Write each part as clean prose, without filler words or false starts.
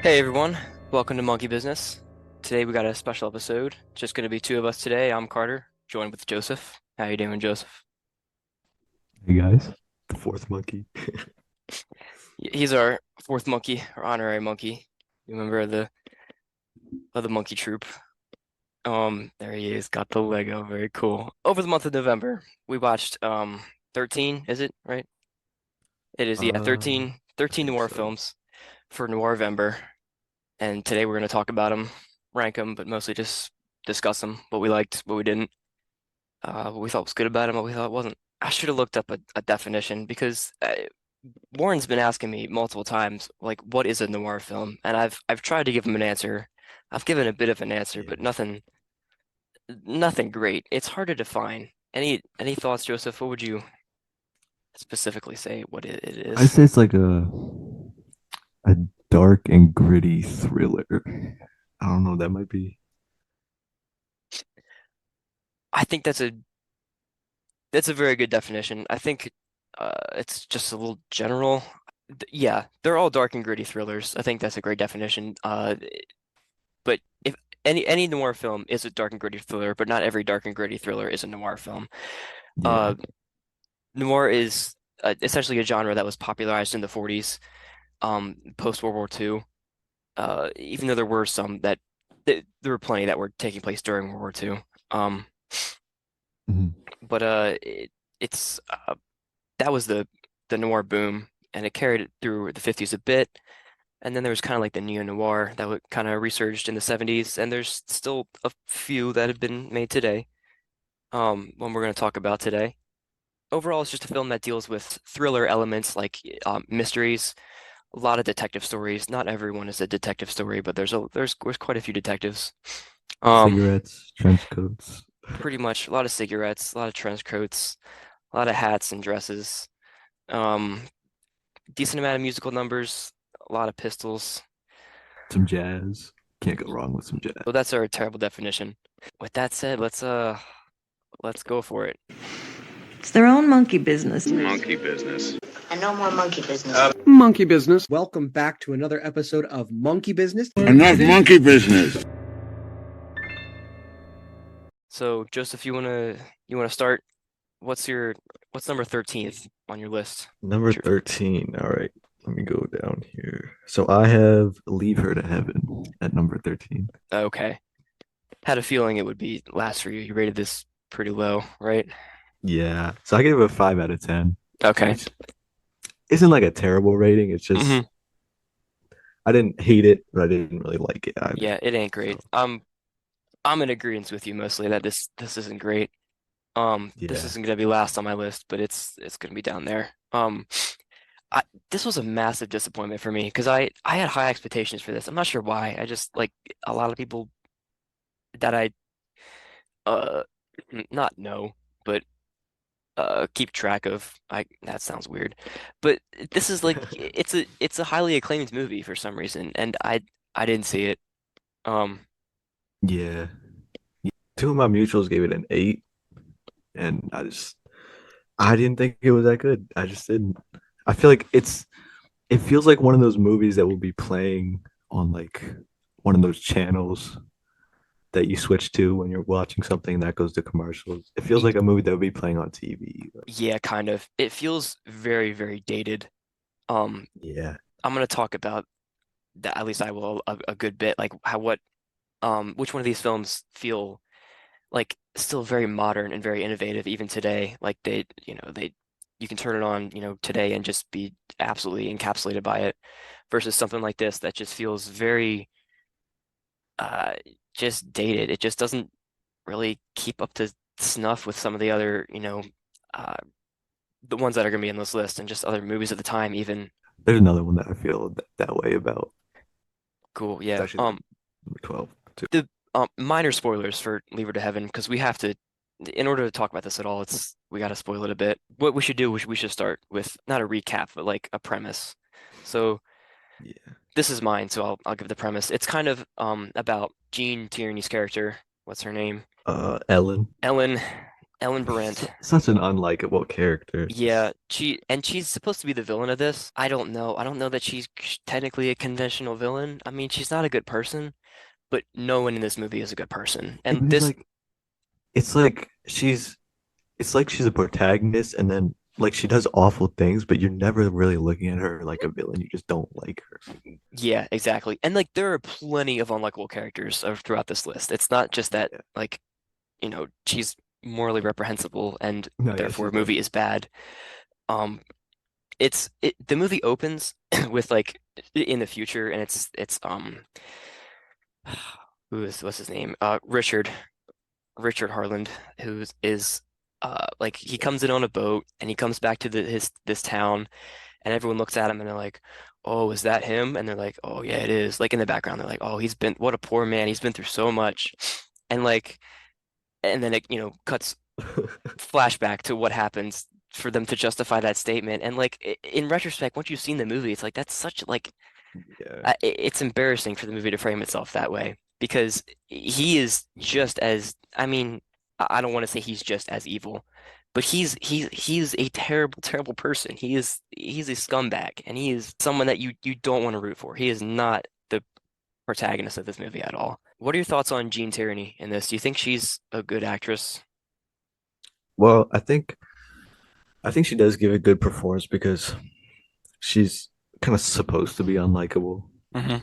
Hey everyone, welcome to Monkey Business. Today we got a special episode. Just going to be two of us today. I'm Carter, joined with Joseph. How you doing, Joseph? Hey guys, the fourth monkey. He's our fourth monkey, or honorary monkey. You remember of the monkey troop? There he is, got the Lego, very cool. Over the month of November, we watched 13, is it right? It is, yeah, I 13 think noir so. films for Noir-vember. And today we're going to talk about them, rank them, but mostly just discuss them, what we liked, what we didn't. What we thought was good about him, what we thought wasn't. I should have looked up a definition because Warren's been asking me multiple times, like, what is a noir film? And I've tried to give him an answer. I've given a bit of an answer, Yeah. but nothing great. It's hard to define. Any thoughts, Joseph? What would you specifically say what it I is? say it's like a dark and gritty thriller. I don't know, that might be. I think that's a very good definition. I think it's just a little general. Yeah, they're all dark and gritty thrillers. I think that's a great definition. But if any noir film is a dark and gritty thriller, but not every dark and gritty thriller is a noir film. Yeah. Uh, Noir is essentially a genre that was popularized in the 40s, post World War II. Even though there were some there were plenty that were taking place during World War II. Um, Mhm. but it's that was the noir boom, and it carried it through the 50s a bit. And then there was kind of like the neo-noir that would kind of resurged in the 70s, and there's still a few that have been made today. One we're going to talk about today. Overall, it's just a film that deals with thriller elements like mysteries, a lot of detective stories. Not everyone is a detective story, but there's quite a few detectives. Um, Cigarettes, trench coats. Pretty much a lot of cigarettes, a lot of trench coats, a lot of hats and dresses. Um, Decent amount of musical numbers, a lot of pistols. Some jazz. Can't go wrong with some So jazz. that's our terrible definition. With that said, let's go for it. It's their own monkey business. Monkey business. And no more monkey business. Monkey business. Welcome back to another episode of Monkey Business. Enough monkey business. So Joseph, you wanna start? What's number 13th on your list? Number Sure. 13. All right. Let me go down here. So I have Leave Her to Heaven at number 13. Okay. Had a feeling it would be last for you. You rated this pretty low, right? Yeah. So I gave it a 5 out of 10, Okay. which isn't like a terrible rating. It's just hmm I didn't hate it, but I didn't really like it either. Yeah, it ain't great. So I'm in agreement with you mostly that this isn't great. This yeah, isn't gonna be last on my list, but it's gonna be down there. I This was a massive disappointment for me because I had high expectations for this. I'm not sure why. I just like a lot of people that I uh not know, but keep track of. I That sounds weird, but this is like it's a highly acclaimed movie for some reason, and I didn't see it. Um, yeah. Two of my mutuals gave it an 8, and I didn't think it was that good. I just didn't. I feel like it feels like one of those movies that will be playing on like one of those channels that you switch to when you're watching something that goes to commercials. It feels y- like a movie that would be playing on TV. yeah, kind of. It feels very, very dated. Um, Yeah. I'm gonna talk about that. At least I will a good bit, like how what which one of these films feel like still very modern and very innovative even today. Like you can turn it on, today and just be absolutely encapsulated by it versus something like this that just feels very uh just dated. It just doesn't really keep up to snuff with some of the other, uh the ones that are gonna be in this list and just other movies at the time even. There's another one that I feel that way about. Cool, It's yeah. actually number 12 too. The Minor spoilers for Leave Her to Heaven because we have to, in order to talk about this at all, we got to spoil it a bit. What we should do, we should start with not a recap, but like a premise. So Yeah. this is mine, so I'll give the premise. It's kind of about Jean Tierney's character. What's her name? Ellen. Ellen. Ellen Brandt. Such an unlikable character. Yeah, she's supposed to be the villain of this. I don't know. I don't know that she's technically a conventional villain. I mean, she's not a good person, but no one in this movie is a good person. It And was this, like it's like she's a protagonist and then like she does awful things, but you're never really looking at her like a villain. You just don't like her. yeah, exactly. And like there are plenty of unlikable characters throughout this list. It's not just that Yeah. like, she's morally reprehensible and No, yeah, therefore she's a movie definitely. is bad. Um, the movie opens with like in the future and it's what's his name? Richard Harland, who is like he comes in on a boat and he comes back to his this town and everyone looks at him and they're like, "Oh, is that him?" And they're like, "Oh, yeah, it is." Like in the background, they're like, "Oh, he's been what a poor man. He's been through so much." And like and then it, cuts flashback to what happens for them to justify that statement. And like in retrospect, once you've seen the movie, it's like that's such like Yeah. it's embarrassing for the movie to frame itself that way because he is just as, I mean, I don't want to say he's just as evil, but he's a terrible, terrible person. He's a scumbag, and he is someone that you don't want to root for. He is not the protagonist of this movie at all. What are your thoughts on Jean Tierney in this? Do you think she's a good actress? Well, I think she does give a good performance because she's kind of supposed to be unlikable. Hmm.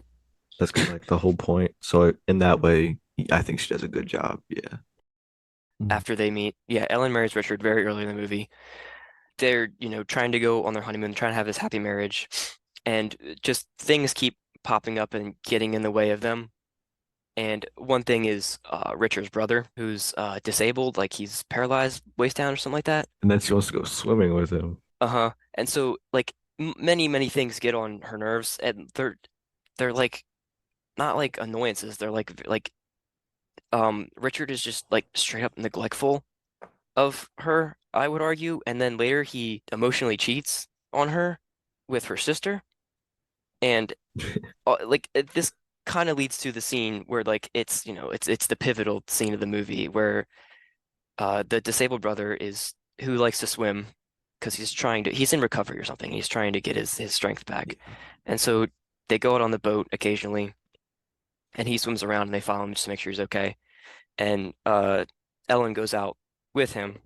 That's kind of like the whole point. So in that way, I think she does a good job. Yeah. Mm. After they meet, yeah, Ellen marries Richard very early in the movie. They're, trying to go on their honeymoon, trying to have this happy marriage, and just things keep popping up and getting in the way of them. And one thing is Richard's brother, who's disabled, like he's paralyzed, waist down or something like that. And then she wants to go swimming with him. Uh-huh. And so like m many, many things get on her nerves, and they're like not like annoyances. They're like Richard is just like straight up neglectful of her, I would argue. And then later he emotionally cheats on her with her sister. And this kind of leads to the scene where like it's the pivotal scene of the movie where the disabled brother is who likes to swim because he's in recovery or something. He's trying to get his strength back. Yeah. And so they go out on the boat occasionally and he swims around and they follow him just to make sure he's okay. And Ellen goes out with him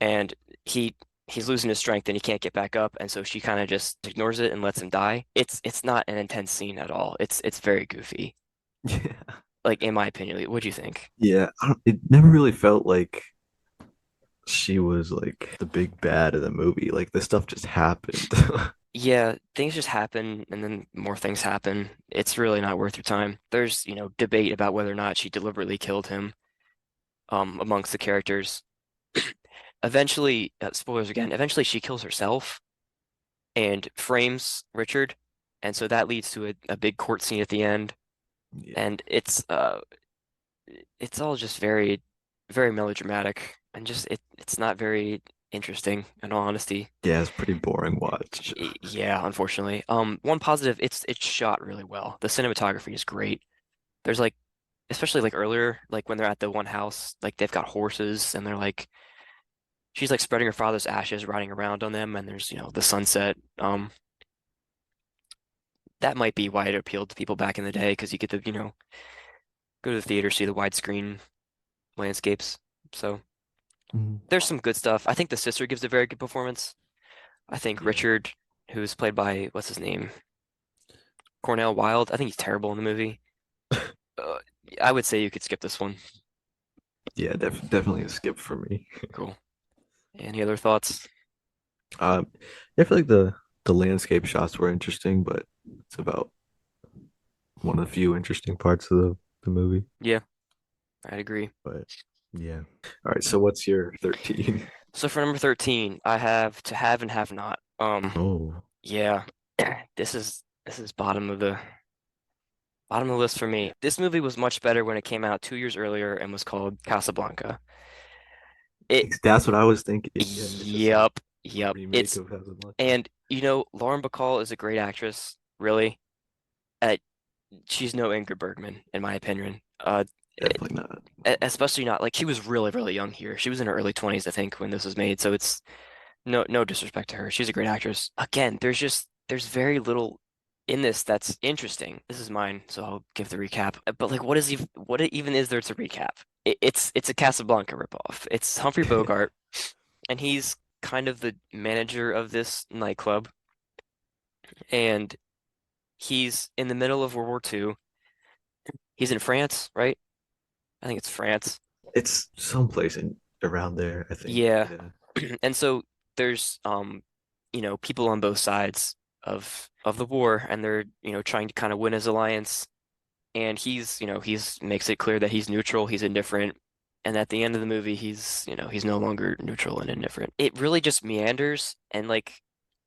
and he he's losing his strength and he can't get back up, and so she kind of just ignores it and lets him die. It's not an intense scene at all. It's very goofy. Yeah. Like in my opinion, what do you think? Yeah. It never really felt like she was like the big bad of the movie. Like this stuff just happened. Yeah, things just happen and then more things happen. It's really not worth your time. There's, debate about whether or not she deliberately killed him amongst the characters. Eventually, spoilers again, eventually she kills herself and frames Richard. And so that leads to a big court scene at the end. Yeah. And it's all just very, very melodramatic and just it's not very interesting in all honesty. Yeah, it's pretty boring watch. Yeah, unfortunately. One positive, it's shot really well. The cinematography is great. There's like, especially like earlier, like when they're at the one house, like they've got horses and they're like, she's like spreading her father's ashes, riding around on them, and there's, the sunset. That might be why it appealed to people back in the day because you get to, go to the theater, see the widescreen landscapes. So Mhm. there's some good stuff. I think the sister gives a very good performance. I think Yeah. Richard, who's played by what's his name? Cornell Wilde. I think he's terrible in the movie. Uh, I would say you could skip this one. Yeah, definitely a skip for me. Cool. Any other thoughts? Yeah, I feel like the landscape shots were interesting, but it's about one of the few interesting parts of the movie. Yeah, I'd agree. But yeah. All right, so what's your 13? So for number 13, I have To Have and Have Not. Oh, Yeah, this is bottom of the list for me. This movie was much better when it came out 2 years earlier and was called Casablanca. It, that's what I was thinking. Yeah, it's just a yep, yep. remake of Casablanca. And Lauren Bacall is a great actress, really. Uh, she's no Ingrid Bergman, in my opinion. Definitely not. Especially not like she was really, really young here. She was in her early 20s, I think, when this was made. So it's no disrespect to her. She's a great actress. Again, there's very little in this that's interesting. This is mine, so I'll give the recap. But like what even is there to recap? It's a Casablanca ripoff. It's Humphrey Bogart, and he's kind of the manager of this nightclub, and he's in the middle of World War II. He's in France, right? I think it's France. It's someplace in around there, I think. Yeah. Yeah. And so there's people on both sides of the war, and they're, trying to kind of win his alliance. And he's makes it clear that he's neutral, he's indifferent. And at the end of the movie, he's no longer neutral and indifferent. It really just meanders, and like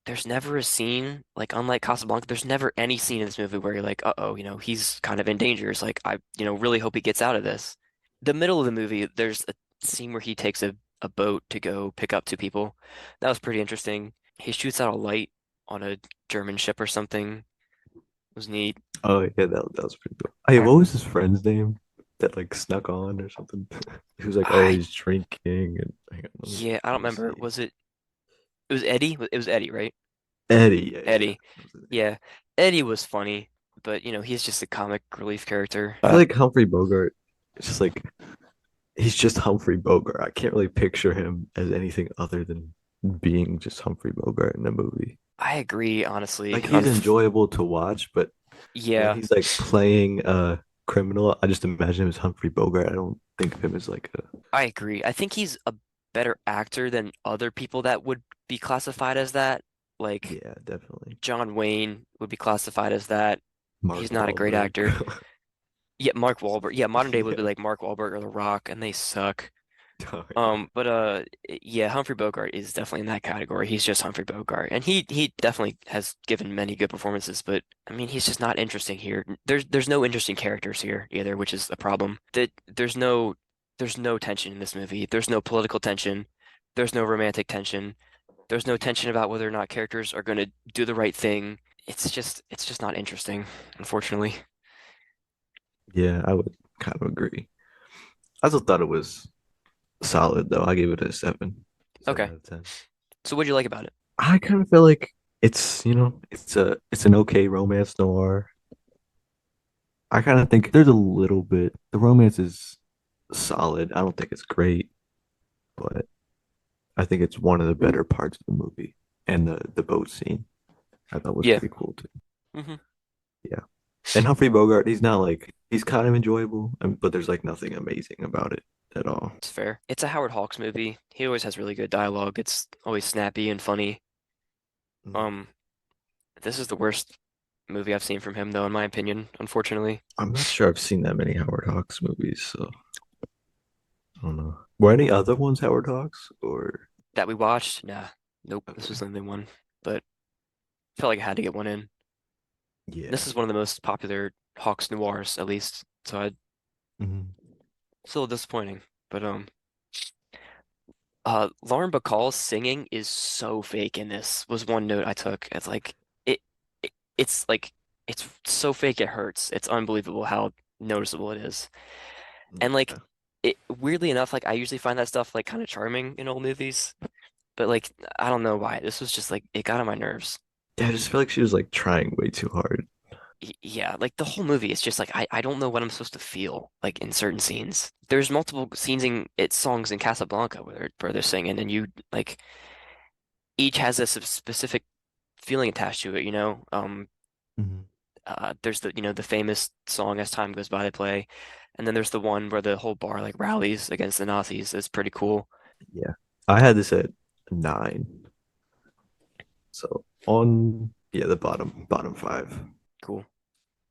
there's never a scene, like unlike Casablanca, there's never any scene in this movie where you're like, uh-oh, he's kind of in danger. It's like I, really hope he gets out of this. The middle of the movie, there's a scene where he takes a boat to go pick up two people. That was pretty interesting. He shoots out a light on a German ship or something. It was neat. Oh yeah, that was pretty cool. Hey, I, what was his friend's name that like snuck on or something? He was like I always drinking and hang on, yeah, I don't let me remember. see. It was Eddie? It was Eddie, right? Eddie, yeah, yeah, Eddie. that was his name. Yeah. Eddie was funny, but he's just a comic relief character. I feel like Humphrey Bogart, it's just like he's just Humphrey Bogart. I can't really picture him as anything other than being just Humphrey Bogart in a movie. I agree, honestly. Like he's enjoyable to watch, but when Yeah, he's like playing a criminal, I just imagine him as Humphrey Bogart. I don't think of him as like a I agree. I think he's a better actor than other people that would be classified as that. Like yeah, definitely John Wayne would be classified as that. He's Mark not a great Wahlberg. actor. Yeah, Mark Wahlberg. Yeah, modern day would be Yeah. like Mark Wahlberg or The Rock, and they suck. Oh yeah. But yeah, Humphrey Bogart is definitely in that category. He's just Humphrey Bogart, and he definitely has given many good performances. But I mean, he's just not interesting here. There's no interesting characters here either, which is a problem. There's no tension in this movie. There's no political tension. There's no romantic tension. There's no tension about whether or not characters are going to do the right thing. It's just not interesting, unfortunately. Yeah, I would kind of agree. I still thought it was solid though. I gave it a seven. Seven Okay, out of 10. so what do you like about it? I kind of feel like it's an okay romance noir. I kind of think there's a little bit the romance is solid. I don't think it's great, but I think it's one of the better parts of the movie. And the boat scene I thought was Yeah. pretty cool too. Hmm. Yeah. And Humphrey Bogart, he's not like he's kind of enjoyable, but there's like nothing amazing about it at all. It's fair. It's a Howard Hawks movie. He always has really good dialogue. It's always snappy and funny. Mhm. Um, this is the worst movie I've seen from him, though, in my opinion, unfortunately. I'm not sure I've seen that many Howard Hawks movies, so I don't know. Were any other ones Howard Hawks or That we watched? Nah, nope. This okay? was the only one, but I felt like I had to get one in. This Yeah. is one of the most popular Hawks noirs, at least. So I Mhm. it's a little disappointing, but Lauren Bacall's singing is so fake in this. Was one note I took. It's like it, it's like it's so fake it hurts. It's unbelievable how noticeable it is. And like Yeah. it weirdly enough, like I usually find that stuff like kind of charming in old movies, but like I don't know why. This was just like it got on my nerves. Yeah, I just feel like she was like trying way too hard. Yeah, like the whole movie is just like I don't know what I'm supposed to feel like in certain scenes. There's multiple scenes in it's songs in Casablanca where they're singing, and you like each has a specific feeling attached to it. Mhm. There's the famous song As Time Goes By they play, and then there's the one where the whole bar like rallies against the Nazis. It's pretty cool. Yeah. I had this at 9. So on yeah, the bottom 5. Cool.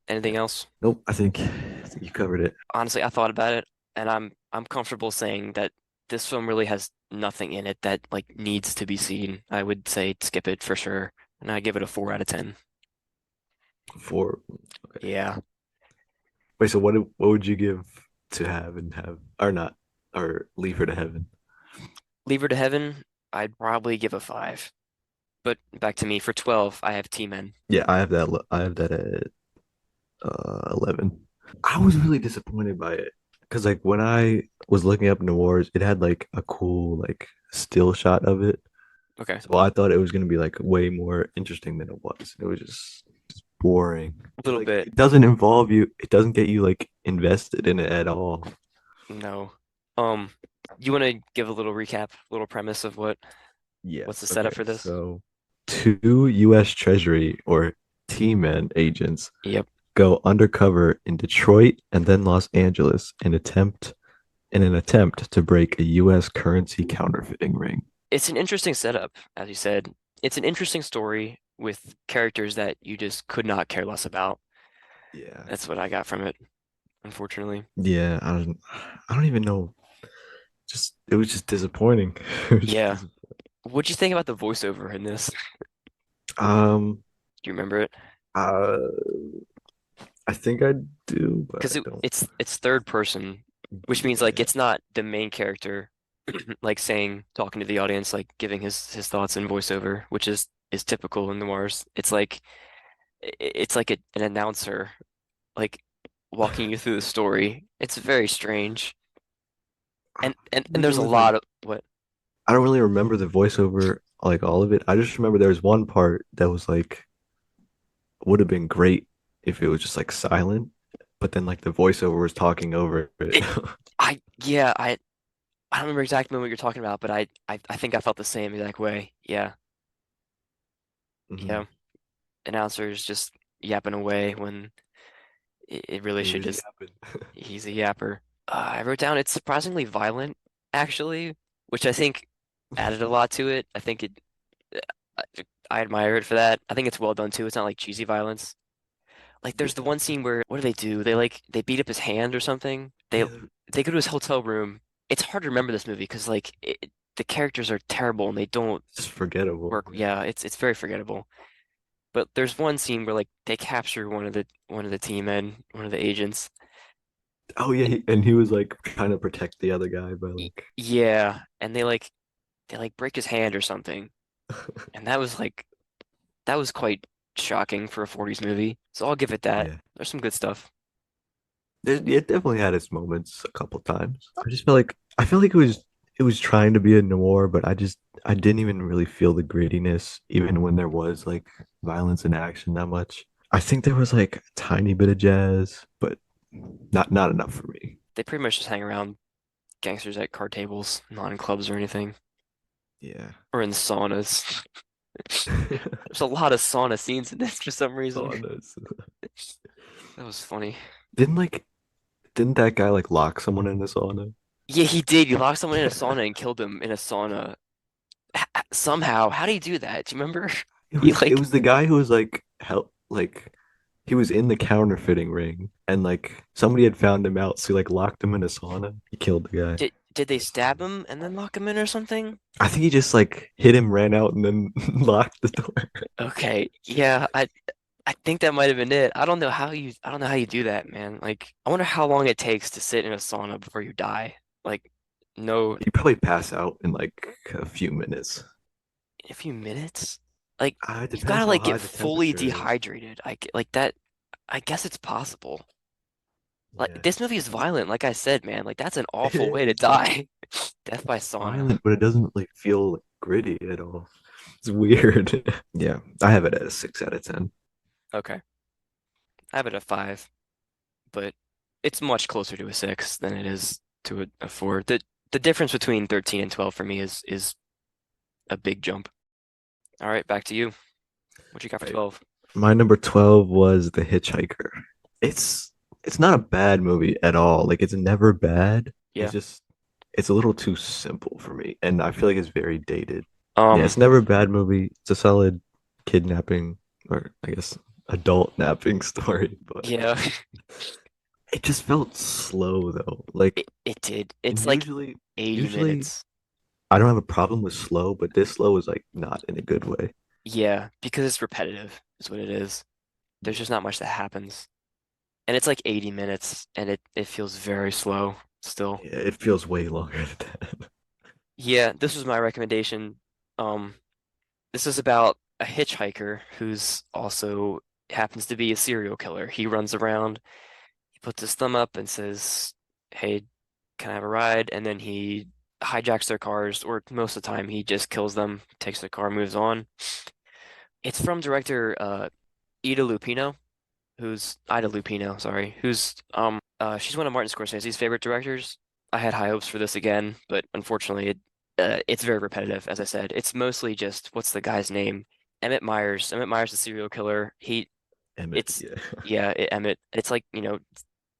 Anything Yeah. else? Nope, I think you covered it. Honestly, I thought about it, and I'm comfortable saying that this film really has nothing in it that like needs to be seen. I would say skip it for sure, and I give it a 4 out of 10. 4. Okay. Yeah, Wait, so what would you give to have and have or not or leave her to heaven? Leave Her to Heaven, I'd probably give a 5. But back to me for 12, I have T-Men. Yeah, I have that at 11. I was really disappointed by it. because like when I was looking up Noirs, it had like a cool like still shot of it. Okay, So I thought it was gonna be like way more interesting than it was. It was just boring. a It little like bit. it doesn't involve you. It doesn't get you like invested in it at all. No. Um, you want to give a little recap, a little premise of what's the Yes. setup Okay. for this? So two U.S. Treasury or T-men agents Yep. go undercover in Detroit and then Los Angeles in an attempt to break a U.S. currency counterfeiting ring. It's an interesting setup, as you said. It's an interesting story with characters that you just could not care less about. Yeah. That's what I got from it, unfortunately. Yeah. I don't even know. Just it was just disappointing. It was just Yeah. What'd you think about the voiceover in this? um Do you remember it? uh I think I do, but Because I don't. it's third person, which means like Yeah. it's not the main character like saying talking to the audience, like giving his thoughts in voiceover, which is typical in noirs. It's like it's like an announcer like walking you through the story. It's very strange. And Like there there's a was like lot of what I don't really remember the voiceover like all of it. I just remember there was one part that was like would have been great if it was just like silent, but then like the voiceover was talking over it. it I yeah, I don't remember exactly what you're talking about, but I think I felt the same exact way. Yeah. Mhm. Yeah. Announcers just yapping away when it really He should was just yapping. he's a yapper. I wrote down it's surprisingly violent, actually, which I think added a lot to it. I think I I admire it for that. I think it's well done too. It's not like cheesy violence. Like there's the Yeah. one scene where what do they do? They beat up his hand or something. Yeah, They go to his hotel room. It's hard to remember this movie because the characters are terrible and they don't just forgettable. work. Yeah, it's very forgettable. But there's one scene where like they capture one of the team men, one of the agents. Oh yeah, And and he was like trying to protect the other guy by like yeah, and they like break his hand or something. And that was quite shocking for a 40s movie. So I'll give it that. yeah. There's some good stuff. It definitely had its moments a couple times. I feel like it was trying to be a noir, but I didn't even really feel the grittiness even when there was like violence and action that much. I think there was like a tiny bit of jazz, but not enough for me. They pretty much just hang around gangsters at card tables, not in clubs or anything, Yeah. or in saunas. There's a lot of sauna scenes in this for some reason. Saunas. That was funny. Didn't like didn't that guy like lock someone in the sauna? Yeah, he did. He locked someone in a sauna and killed him in a sauna. Somehow. How do you do that? Do you remember? It He was it like was the guy who was like help like he was in the counterfeiting ring and like somebody had found him out, so he like locked him in a sauna. He killed the guy. did they stab him and then lock him in or something? I think he just like hit him, ran out, and then locked the door. Okay. Yeah, I think that might have been it. I don't know how you do that, man. Like I wonder how long it takes to sit in a sauna before you die. Like no You probably pass out in like a few minutes. in a few minutes? Like It you've depends got to how like high get the fully temperature is. dehydrated. Like that I guess it's possible. Like Yeah, this movie is violent, like I said, man. Like that's an it awful way to is. die. Death by It's sauna. violent, but it doesn't like feel like, gritty at all. It's weird. Yeah, I have it at a 6 out of 10. Okay. I have it at 5, but it's much closer to a 6 than it is to a 4. The difference between 13 and 12 for me is a big jump. All right, back to you. What you got for Right. 12? My number 12 was The Hitchhiker. It's it's not a bad movie at all. Like it's never bad. It's Yeah. just it's a little too simple for me, and I feel like it's very dated. Yeah, Um, it's never a bad movie. It's a solid kidnapping or I guess adult napping story, but yeah, it just felt slow though. Like it did. and It's like 80 usually minutes. I don't have a problem with slow, but this slow is like not in a good way. Yeah, because it's repetitive is what it is. There's Yeah. just not much that happens. And it's like 80 minutes and it feels very slow still. Yeah, it feels way longer than that. Yeah, this was my recommendation. Um, this is about a hitchhiker who's also happens to be a serial killer. He runs around, he puts his thumb up and says, hey, can I have a ride? And then he hijacks their cars, or most of the time he just kills them, takes their car, moves on. It's from director Ida Lupino, sorry, who's she's one of Martin Scorsese's favorite directors. I had high hopes for this again, but unfortunately it's very repetitive, as I said. It's mostly just what's the guy's name? Emmett Myers. Emmett Myers, the serial killer. Emmett, It's yeah. yeah, Emmett. It's like,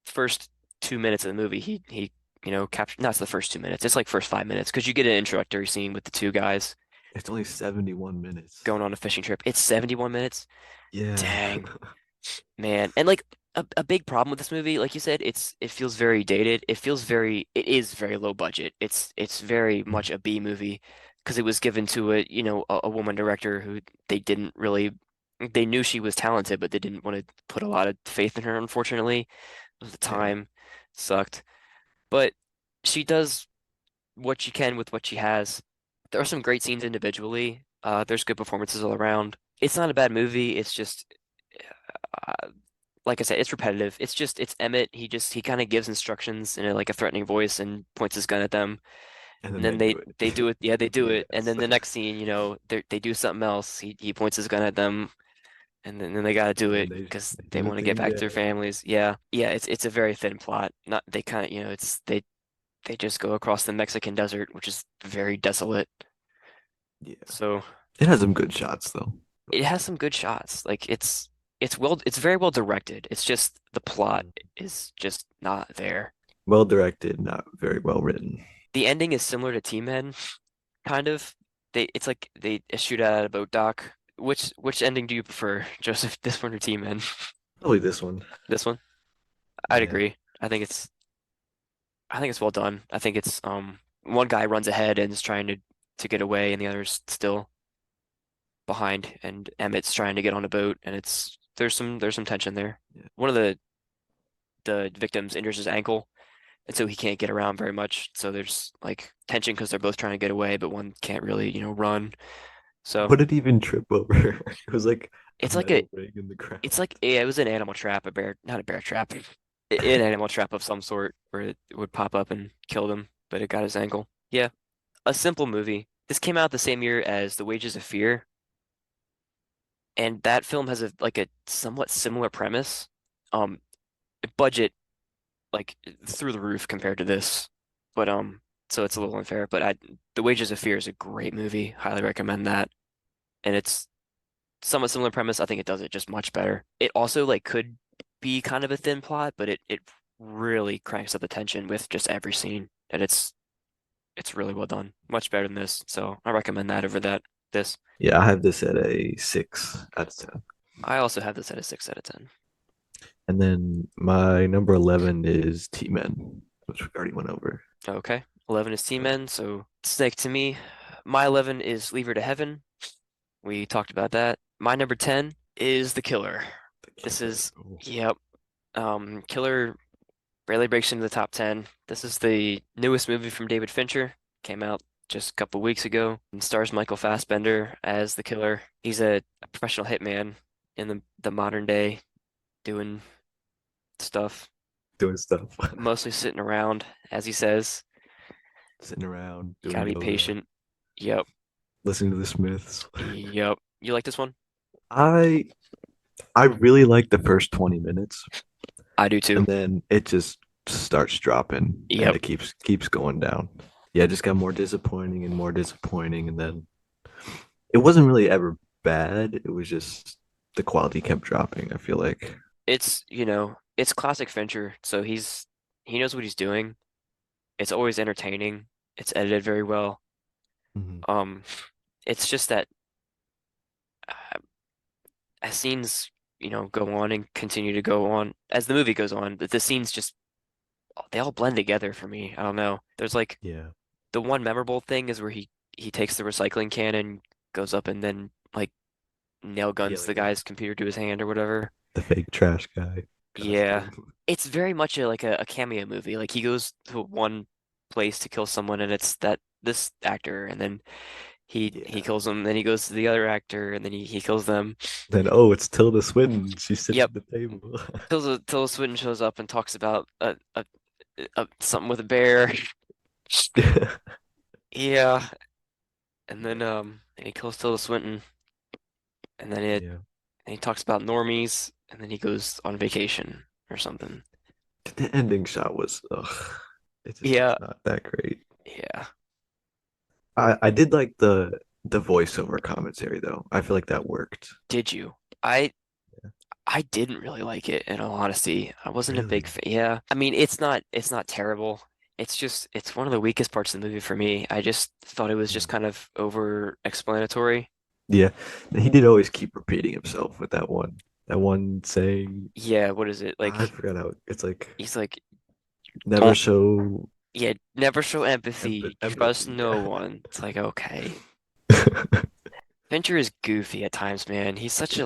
first 2 minutes of the movie, he captured. Not the first 2 minutes. It's like first 5 minutes because you get an introductory scene with the two guys It's only 71 minutes. going on a fishing trip. It's 71 minutes. Yeah. Dang. Man, and like a big problem with this movie, like you said, it feels very dated. It is very low budget. It's very much a B movie because it was given to a woman director who they didn't really they knew she was talented, but they didn't want to put a lot of faith in her, unfortunately. At the Yeah. time sucked. But she does what she can with what she has. There are some great scenes individually. There's good performances all around. It's not a bad movie. It's just uh, like I said, it's repetitive. It's Emmett. He kind of gives instructions in like a threatening voice and points his gun at them. And And then then they do they it. do it. Yeah, they do it. And Yes. then the next scene, they do something else. He points his gun at them, and then they got to do And it they because they they do want it to get back to their again. families. Yeah, yeah. It's a very thin plot. Not they kind of it's they just go across the Mexican desert, which is very desolate. Yeah. So It has some good shots though. But it has some good shots. Like it's very well directed. It's just the plot mm, is just not there. well directed, not very well written. The ending is similar to T-Men, kind of. It's like they shoot at a boat dock. Which ending do you prefer, Joseph? This one or T-Men? Probably this one. This one? I'd Yeah. agree. I think it's well done. I think it's one guy runs ahead and is trying to get away, and the other's still behind, and Emmett's trying to get on a boat, and there's some tension there. Yeah. One of the victims injures his ankle, and so he can't get around very much. So there's like tension because they're both trying to get away, but one can't really, run. So What did he even trip over? It was like a it's like a metal ring in the ground. it's like yeah, it was an animal trap, not a bear trap, an animal trap of some sort where it would pop up and kill them, but it got his ankle. Yeah, a simple movie. This came out the same year as The Wages of Fear, and that film has a somewhat similar premise. Um, Budget like through the roof compared to this, but so it's a little unfair. But The Wages of Fear is a great movie. Highly recommend that, and it's somewhat similar premise. I think it does it just much better. It also like could be kind of a thin plot, but it really cranks up the tension with just every scene, and it's really well done. Much better than this. So I recommend that over this. Yeah, I have this at a 6 out of 10. I also have this at a 6 out of 10. And then my number 11 is T-Men, which we already went over. Okay. 11 is So T-Men, so it's next to me. My 11 is Leave Her to Heaven. We talked about that. My number 10 is The Killer. the This killer. is, Oh. yep. Killer barely breaks into the top 10. This is the newest movie from David Fincher. Came out just a couple weeks ago and stars Michael Fassbender as the killer. He's a professional hitman in the modern day doing stuff, Doing stuff. mostly sitting around, as he says. Sitting around, You doing gotta be yoga, patient. Yep. listening to the Smiths. Yep. You like this one? I I really like the first 20 minutes, I do too. and then it just starts dropping and Yep. it keeps going down. Yeah, it just got more disappointing and more disappointing, and then it wasn't really ever bad. It was just the quality kept dropping, I feel like. It's classic Fincher, so he knows what he's doing. It's always entertaining. It's edited very well. Mhm. Um, it's just that uh, as scenes, go on and continue to go on as the movie goes on, the scenes just they all blend together for me. I don't know. There's like Yeah. the one memorable thing is where he takes the recycling can and goes up and then like nail Yeah, guns the like guy's computer to his hand or whatever. the fake trash guy Yeah. costume. It's very much a cameo movie. Like he goes to one place to kill someone and it's this actor and then he Yeah. kills them, then he goes to the other actor and then he kills them. Then oh, it's Tilda Swinton. She sits Yep. at the table. Tilda Swinton shows up and talks about something with a bear. Yeah, and he kills Tilda Swinton, and then Yeah. and he talks about normies, and then he goes on vacation or something. The ending shot was ugh. It just was Yeah, not that great. yeah. I did like the voiceover commentary though. I feel like that worked. Did you? I didn't really like it, in all honesty. I wasn't a big Really? fan. Yeah. I mean, it's not terrible. It's just it's one of the weakest parts of the movie for me. I just thought it was just Hmm. kind of over explanatory. Yeah. He did always keep repeating himself with that one saying. Yeah, what is it? I Like forgot how it's like he's like, never don't show yeah, never show empathy, trust empathy. no one. It's like, okay. Fincher is goofy at times, man. He's such a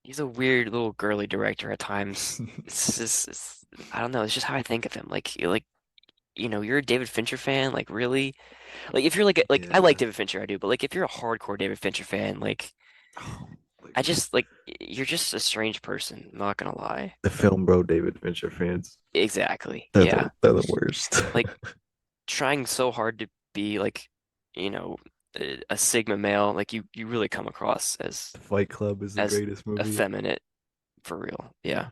he's a weird little girly director at times. It's just I don't know, it's just how I think of him. You're a David Fincher fan, like really? Like if you're like I like Yeah. David Fincher, I do, but like if you're a hardcore David Fincher fan, like Oh, like I just like you're just a strange person, I'm not gonna lie. the film bro David Fincher fans. Exactly. They're Yeah. they're the worst. Like trying so hard to be like, you know, a Sigma male, like you really come across Fight Club is the as greatest movie. effeminate for real. Yeah.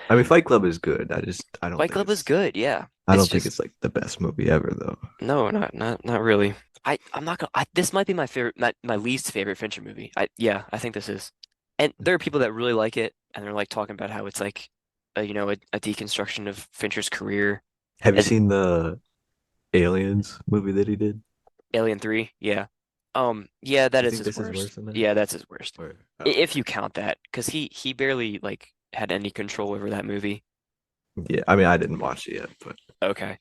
I mean, Fight Club is good. I don't Fight think Club is it's good, yeah. I It's don't think just it's like the best movie ever though. no, not really. I'm not gonna this might be my favorite my least favorite Fincher movie. I think this is. And there are people that really like it and they're like talking about how it's like a deconstruction of Fincher's career. Have you And seen the Aliens movie that he did? Alien 3, yeah. Yeah, that You is think his this is worst. worse than that? Yeah, that's his worst. Or If okay. you count that, because he barely like had any control over that movie. Yeah, I mean I didn't watch it yet, but Okay.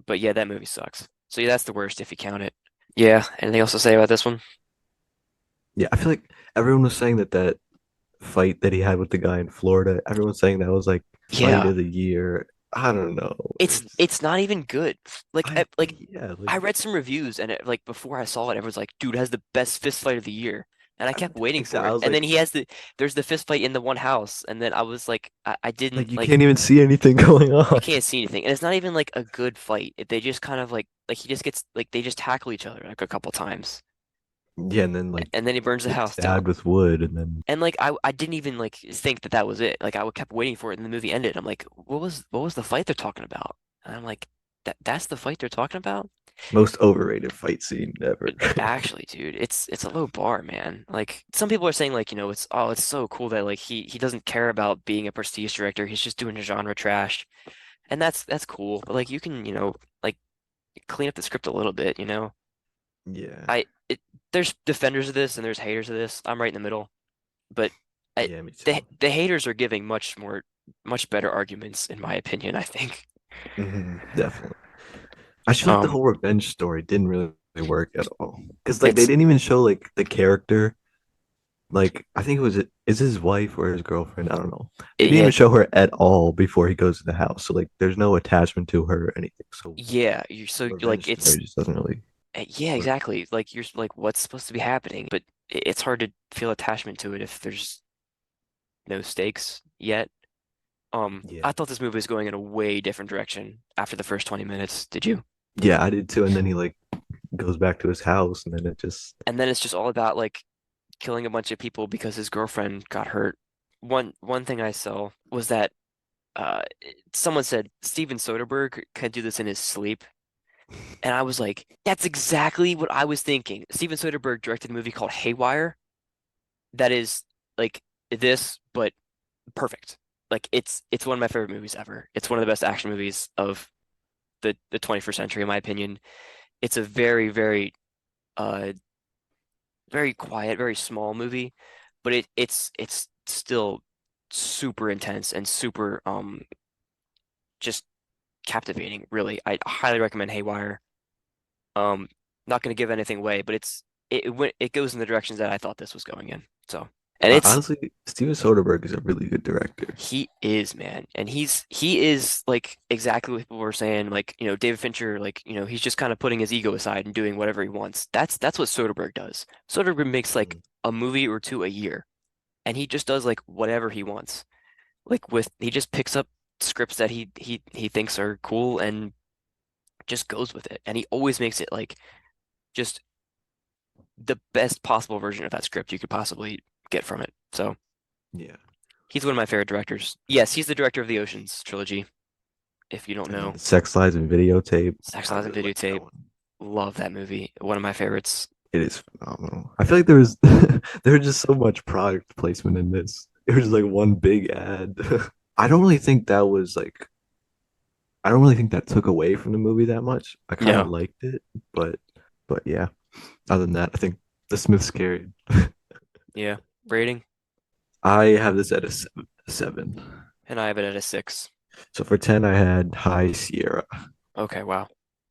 But yeah, that movie sucks. So yeah, that's the worst if you count it. Yeah. Anything else to say about this one? yeah, I feel like everyone was saying that fight that he had with the guy in Florida, everyone's saying that was like fight Yeah. of the year. I don't know. It's not even good. Yeah, I like read some reviews and like before I saw it, everyone's like, dude has the best fist fight of the year. And I kept waiting for exactly. I it. was And then like, there's the fist fight in the one house. And then I was like, I didn't you like, can't even see anything going you on. can't see anything. And it's not even like a good fight. They just kind of like he just gets like they just tackle each other like a couple times. Yeah, and then like And then he burns the get house down. stabbed with wood, and then And like I didn't even like think that that was it. Like I kept waiting for it and the movie ended. I'm like, what was the fight they're talking about? And I'm like, that's the fight they're talking about? most overrated fight scene ever. Actually, dude, it's a low bar, man. Like some people are saying like, it's so cool that like he doesn't care about being a prestige director. He's just doing genre trash. And that's cool. But like you can, like clean up the script a little bit. Yeah, I it there's defenders of this and there's haters of this. I'm right in the middle. But I, yeah, me the too. the haters are giving much better arguments in my opinion, I think. Definitely. I feel like the Um whole revenge story didn't really work at all because like they it's didn't even show like the character. Like I think it was is his wife or his girlfriend. I don't know. They didn't yeah, even show her at all before he goes to the house. So like there's no attachment to her or anything. So yeah, you so the like revenge it's story just doesn't really yeah, work. exactly. Like you're like what's supposed to be happening, but it's hard to feel attachment to it if there's no stakes yet. I Yeah. thought this movie was going in a way different direction after the first 20 minutes. Did you? Yeah, I did too. And then he like goes back to his house and then it just And then it's just all about like killing a bunch of people because his girlfriend got hurt. One thing I saw was that uh someone said Steven Soderbergh could do this in his sleep. And I was like, that's exactly what I was thinking. Steven Soderbergh directed a movie called Haywire that is like this, but perfect. Like it's one of my favorite movies ever. It's one of the best action movies of the 21st century, in my opinion. It's a uh very quiet, very small movie, but it's still super intense and super just captivating, really. I highly recommend Haywire. Um, Not going to give anything away, but it goes in the directions that I thought this was going in. So, and honestly, Steven Soderbergh is a really good director. he is, man, and he is like exactly what people were saying. Like David Fincher, like he's just kind of putting his ego aside and doing whatever he wants. That's what Soderbergh does. Soderbergh makes like Mhm. a movie or two a year, and he just does like whatever he wants. Like he just picks up scripts that he thinks are cool and just goes with it. And he always makes it like just the best possible version of that script you could possibly get from it. So Yeah. he's one of my favorite directors. Yes, he's the director of the Oceans trilogy. If you don't And then know, the Sex Lies and Videotape. Sex, I Lies, and really like that Videotape. one. Love that movie. One of my favorites. It is phenomenal. I feel like there was there was just so much product placement in this. It was like one big ad. I don't really think that was like I don't really think that took away from the movie that much. I kind of No. liked it, but yeah. Other than that, I think the Smiths carried. Yeah. Rating? I have this at a seven. And I have it at a 6. So for 10, I had High Sierra. Okay, wow.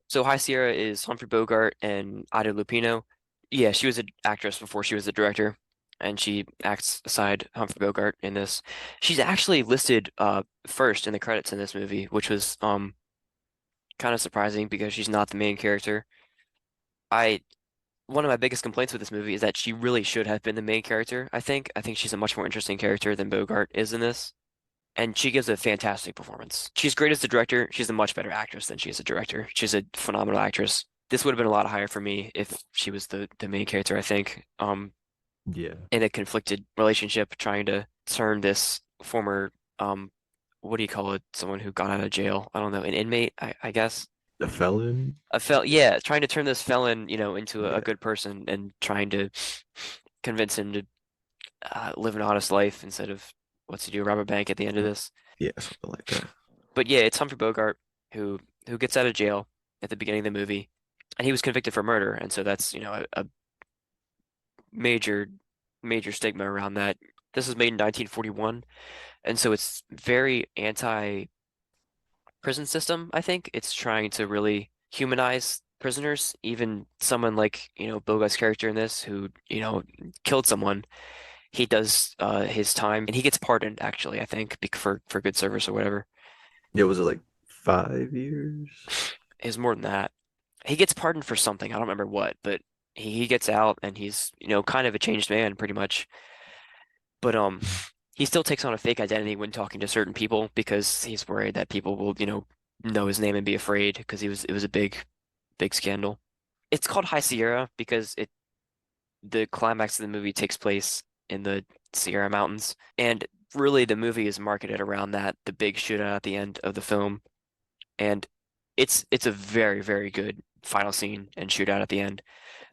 So High Sierra is Humphrey Bogart and Ida Lupino. Yeah, she was an actress before she was a director, and she acts aside Humphrey Bogart in this. She's actually listed first in the credits in this movie, which was kind of surprising because she's not the main character. I One of my biggest complaints with this movie is that she really should have been the main character, I think. I think she's a much more interesting character than Bogart is in this. And she gives a fantastic performance. She's great as the director. She's a much better actress than she is a director. She's a phenomenal actress. This would have been a lot higher for me if she was the main character, I think. Yeah. In a conflicted relationship, trying to turn this former what do you call it? Someone who got out of jail. I don't know, an inmate, I guess. The Felon. Yeah, trying to turn this felon, into a Yeah. good person and trying to convince him to live an honest life instead of what's he do, rob a bank at the end of this. Yeah, something like that. But yeah, it's Humphrey Bogart who gets out of jail at the beginning of the movie, and he was convicted for murder, and so that's, a major major stigma around that. This was made in 1941, and so it's very anti-prison system, I think. It's trying to really humanize prisoners, even someone like, Bogart's character in this who, killed someone. He does his time and he gets pardoned actually, I think, for good service or whatever. Yeah, was it like 5 years? Is more than that. He gets pardoned for something. I don't remember what, but he gets out and he's, kind of a changed man pretty much. But he still takes on a fake identity when talking to certain people because he's worried that people will, know his name and be afraid because it was a big scandal. It's called High Sierra because the climax of the movie takes place in the Sierra Mountains, and really the movie is marketed around that, the big shootout at the end of the film, and it's a very, very good final scene and shootout at the end.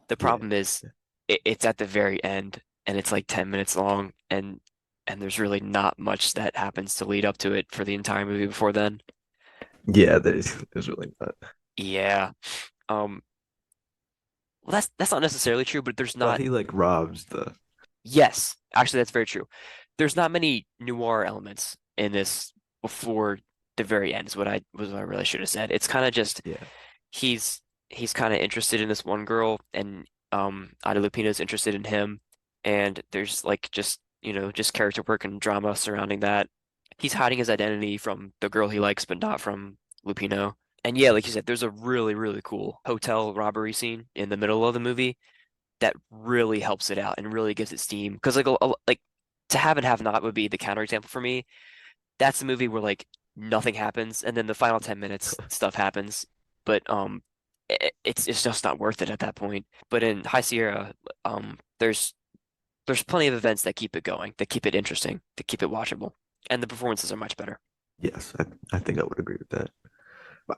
The Yeah. problem is it's at the very end and it's like 10 minutes long, and there's really not much that happens to lead up to it for the entire movie before then. Yeah, there's really not. Yeah. Um, well, that's not necessarily true, but there's Well, not. he like robs the Yes, actually, that's very true. There's not many noir elements in this before the very end, is what I really should have said. It's kind of just yeah. he's he's kind of interested in this one girl, and Ida Lupino's interested in him, and there's like just character work and drama surrounding that. He's hiding his identity from the girl he likes, but not from Lupino. And yeah, like you said, there's a really, really cool hotel robbery scene in the middle of the movie that really helps it out and really gives it steam. Because like to have and have not would be the counterexample for me. That's the movie where like nothing happens, and then the final 10 minutes stuff happens, but it's just not worth it at that point. But in High Sierra, there's plenty of events that keep it going, that keep it interesting, that keep it watchable, and the performances are much better. Yes, I think I would agree with that.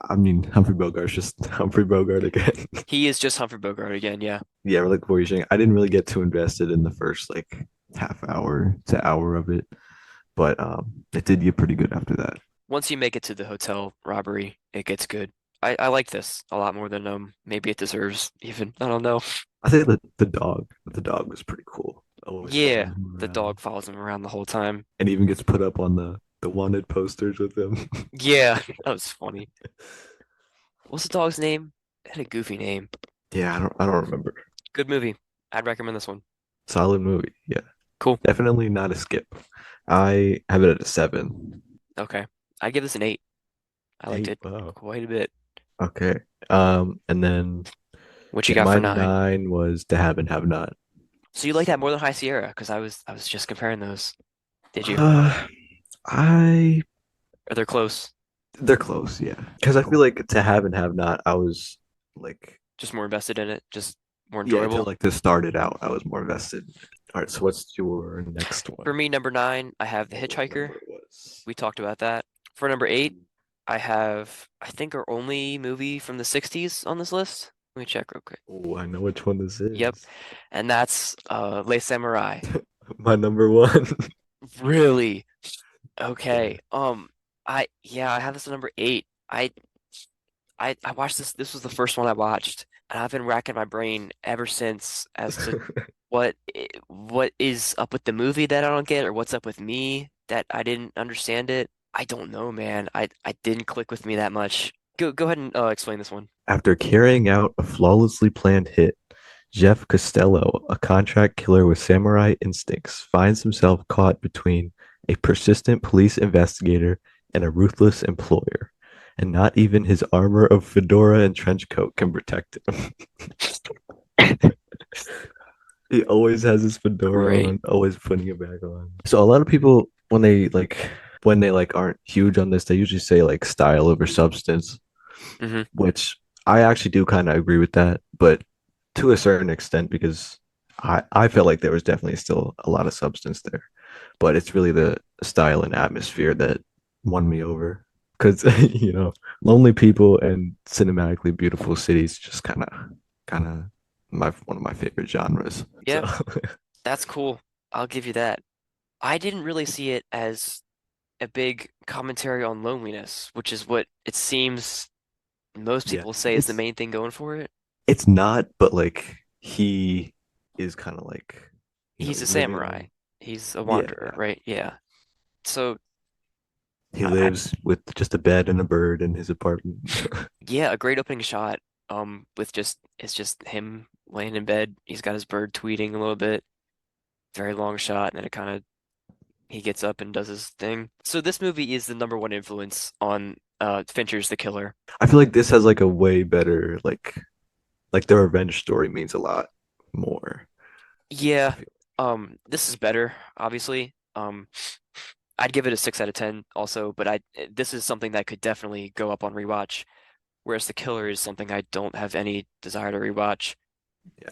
I mean, Humphrey Bogart's just Humphrey Bogart again. He is just Humphrey Bogart again, yeah. Yeah, like what you're saying, I didn't really get too invested in the first like half hour to hour of it, but it did get pretty good after that. Once you make it to the hotel robbery, it gets good. I like this a lot more than maybe it deserves even. I don't know. I think that the dog was pretty cool. Always Yeah, following him the around, dog follows him around the whole time. and even gets put up on the wanted posters with him. Yeah, that was funny. What's the dog's name? It had a goofy name. Yeah, I don't remember. Good movie. I'd recommend this one. Solid movie. Yeah, Cool. definitely not a skip. I have it at a seven. Okay. I'd give this an 8. I liked Eight. it Wow. quite a bit. Okay. And then What you yeah, got my for 9? nine was to have and have not. So you like that more than High Sierra? Because I was just comparing those. Did you? Uh, I Or they're close, They're close, yeah. Because I feel like to have and have not, I was like, just more invested in it, just more yeah, enjoyable. to start it out, I was more invested. All right, so what's your next For one? me, number nine, I have The What Hitchhiker. number it was? We talked about that. For number eight, I have, I think, our only movie from the 60s on this list. Let me check real quick. Oh, I know which one this Yep. is. And that's Les Samurai. My number one. Really? Yeah. Okay. Yeah, I have this at number eight. I watched this. This was the first one I watched, and I've been racking my brain ever since as to what is up with the movie that I don't get, or what's up with me that I didn't understand it. I don't know, man. I didn't click with me that much. Go ahead and explain this one. After carrying out a flawlessly planned hit, Jeff Costello, a contract killer with samurai instincts, finds himself caught between a persistent police investigator and a ruthless employer. And not even his armor of fedora and trench coat can protect him. He always has his fedora Great. on, always putting it back on. So a lot of people when they aren't huge on this, they usually say like style over substance, Hmm. which I actually do kind of agree with that, but to a certain extent because I felt like there was definitely still a lot of substance there, but it's really the style and atmosphere that won me over. Because lonely people and cinematically beautiful cities just kind of my one of my favorite genres. So Yeah, that's cool. I'll give you that. I didn't really see it as a big commentary on loneliness, which is what it seems most yeah, people say is the it's main thing going for it. it's not, but like he is kind of like He's a samurai. living. He's a Yeah, wanderer, yeah. right? Yeah. So He I lives with just a bed and a bird in his apartment. yeah, a great opening shot. With just it's just him laying in bed. He's got his bird tweeting a little bit. Very long shot, and then it kind of he gets up and does his thing. So this movie is the number one influence on Fincher's The Killer. I feel like this has like a way better like the revenge story means a lot more. I Yeah, feel this is better, obviously. I'd give it a 6 out of 10 also, but this is something that could definitely go up on rewatch, whereas The Killer is something I don't have any desire to rewatch.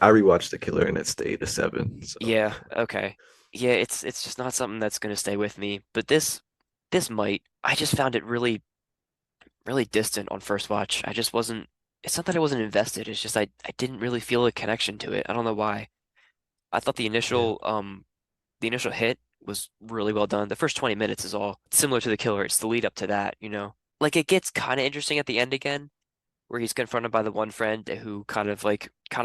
I rewatched The Killer and it stayed a 7. So Yeah, okay. Yeah, it's just not something that's gonna stay with me. But this might. I just found it really distant on first watch. I just wasn't it's not that I wasn't invested, it's just I didn't really feel a connection to it. I don't know why. I thought yeah, the initial hit was really well done. The first 20 minutes is all similar to The Killer. It's the lead up to that, you know. Like it gets kind of interesting at the end again, where he's confronted by the one friend who kind of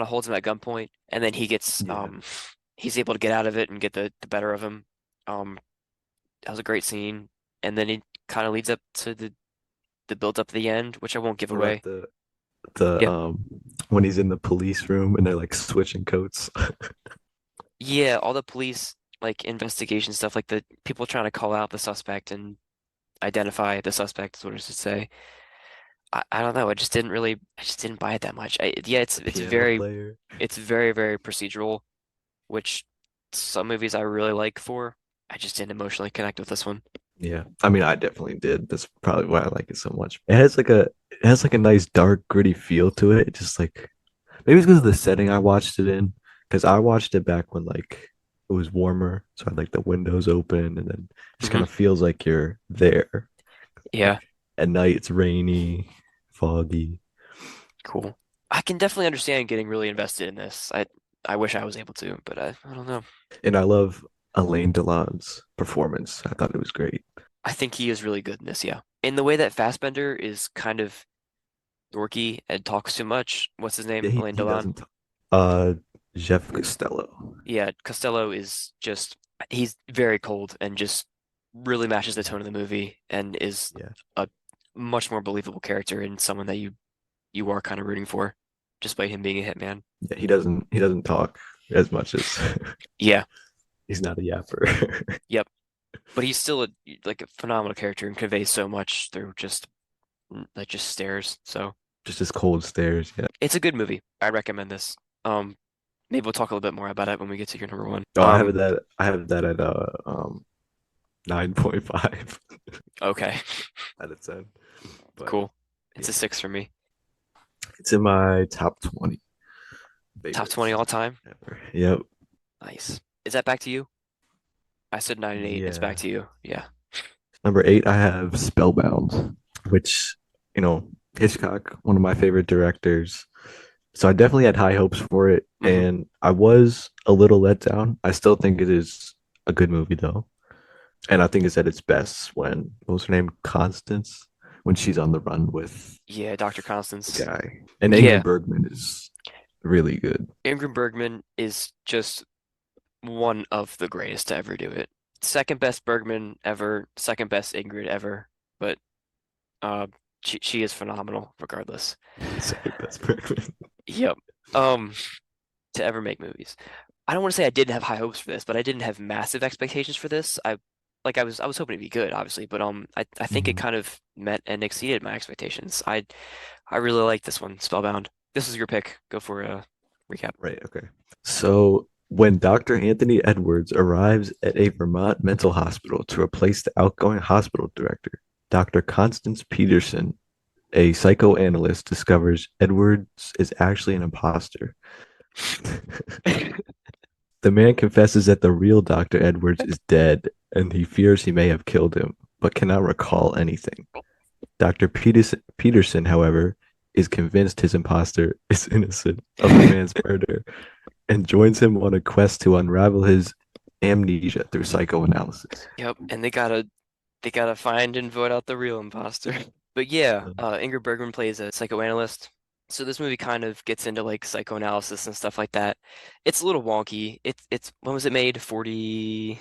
holds him at gunpoint, and then yeah. he's able to get out of it and get the better of him. Um, that was a great scene, and then it kind of leads up to the build up to the end, which I won't give What about away. the Yeah, when he's in the police room and they're like switching coats? yeah, all the police like investigation stuff, like the people trying to call out the suspect and identify the suspect, is what I should say. I don't know. I just didn't buy it that much. Yeah, The piano player. it's very, very procedural, which some movies I really like for. I just didn't emotionally connect with this one. Yeah. I mean, I definitely did. That's probably why I like it so much. It has like a nice dark gritty feel to it. It just like maybe it's because of the setting I watched it in. Because I watched it back when like it was warmer, so I had like the windows open, and then it just kind Hmm. of feels like you're there. Yeah, Like at night it's rainy, foggy. cool. I can definitely understand getting really invested in this. I wish I was able to, but I don't know. And I love Alain Delon's performance. I thought it was great. I think he is really good in this, yeah. In the way that Fassbender is kind of dorky and talks too much. What's his Yeah, name? he, Alain he Delon? doesn't. Uh, Jeff Costello. Yeah, Costello is just he's very cold and just really matches the tone of the movie and is Yeah, a much more believable character and someone that you are kind of rooting for, despite him being a hitman. yeah. He doesn't talk as much as Yeah, he's not a yapper. yep. But he's still like a phenomenal character and conveys so much through just stares. So Just his cold stares. Yeah. it's a good movie. I recommend this. Um, maybe we'll talk a little bit more about it when we get to your number one. Oh, I have that at 9.5 Okay, out of 10. But cool. It's a yeah, six for me. it's in my top 20 Top 20 favorites all time. ever. Yep. Nice. Is that back to you? I said nine and eight. It's back Yeah. to you. Yeah. Number 8, I have Spellbound, which, you know, Hitchcock, one of my favorite directors. So I definitely had high hopes for it, hmm and I was a little let down. I still think it is a good movie though. And I think it's at its best when what was her name? Constance, when she's on the run with Yeah, Dr. the Constance. guy. And Ingrid Yeah, Bergman is really good. Ingrid Bergman is just one of the greatest to ever do it. Second best Bergman ever, second best Ingrid ever, but uh she is phenomenal regardless. Second best Bergman. Yep. Um to ever make movies. I don't want to say I didn't have high hopes for this, but I didn't have massive expectations for this. I was hoping to be good, obviously, but I think it Mhm. kind of met and exceeded my expectations. I really like this one, Spellbound. This is your pick. Go for a recap. Right, okay. So when Dr. Anthony Edwards arrives at a Vermont mental hospital to replace the outgoing hospital director, Dr. Constance Peterson, a psychoanalyst, discovers Edwards is actually an imposter. The man confesses that the real Dr. Edwards is dead and he fears he may have killed him, but cannot recall anything. Dr. Peterson, however, is convinced his imposter is innocent of the man's murder and joins him on a quest to unravel his amnesia through psychoanalysis. Yep, and they gotta find and vote out the real imposter. But yeah, Ingrid Bergman plays a psychoanalyst. So this movie kind of gets into like psychoanalysis and stuff like that. It's a little wonky. It's when was it made? 45.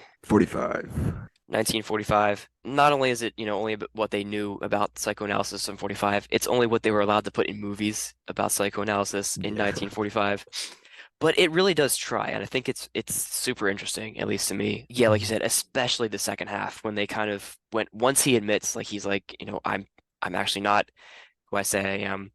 1945. Not only is it, only what they knew about psychoanalysis in 45, it's only what they were allowed to put in movies about psychoanalysis in Yeah. 1945. But it really does try, and I think it's super interesting, at least to me. Yeah, like you said, especially the second half when they kind of went once he admits, like he's like, I'm actually not who I say I am.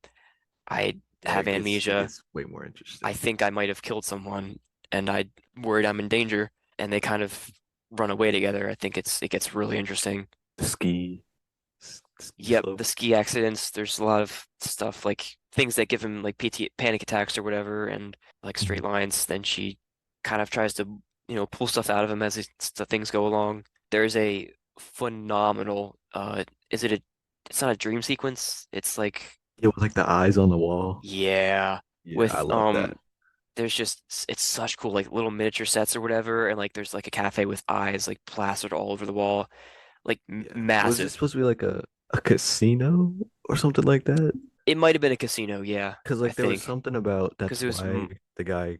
I Yeah, have it amnesia. gets way more I interesting. think I might have killed someone, and I worried I'm in danger, and they kind of run away together. I think it gets really interesting. The ski Yep, the slope. ski accidents, there's a lot of stuff like things that give him like PT panic attacks or whatever and like straight lines. Then she kind of tries to, pull stuff out of him as things go along. There's a phenomenal is it a it's not a dream sequence. It's like Yeah, with like the eyes on the wall. yeah, Yeah, I with love that. there's just it's such cool like little miniature sets or whatever and like there's like a cafe with eyes like plastered all over the wall, like Yeah. Was this massive. supposed to be like a casino or something like that? It might have been a casino, yeah, Because I like there was think. something about Because that's it was why the guy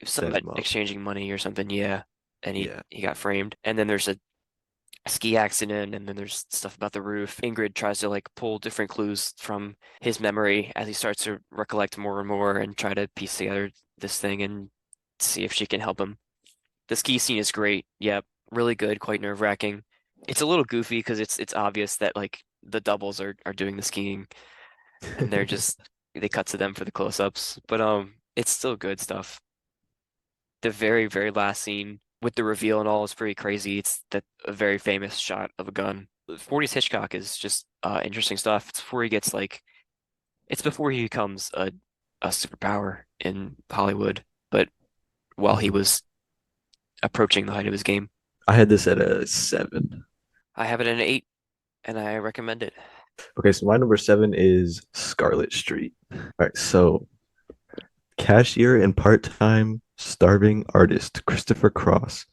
something set about him up. exchanging money or something, yeah. And he Yeah. he got framed. And then there's a ski accident, and then there's stuff about the roof. Ingrid tries to like pull different clues from his memory as he starts to recollect more and more and try to piece together this thing and see if she can help him. The ski scene is great. Yep, really good, quite nerve-wracking. It's a little goofy because it's obvious that like the doubles are doing the skiing and they cut to them for the close-ups. But it's still good stuff. The very, very last scene with the reveal and all is pretty crazy. It's that a very famous shot of a gun. 40s Hitchcock is just interesting stuff. It's before he becomes a superpower in Hollywood, but while he Mhm. was approaching the height of his game. I had this at a 7. I have it at an 8 and I recommend it. Okay, so my number 7 is Scarlet Street. All right, so cashier and part-time starving artist Christopher Cross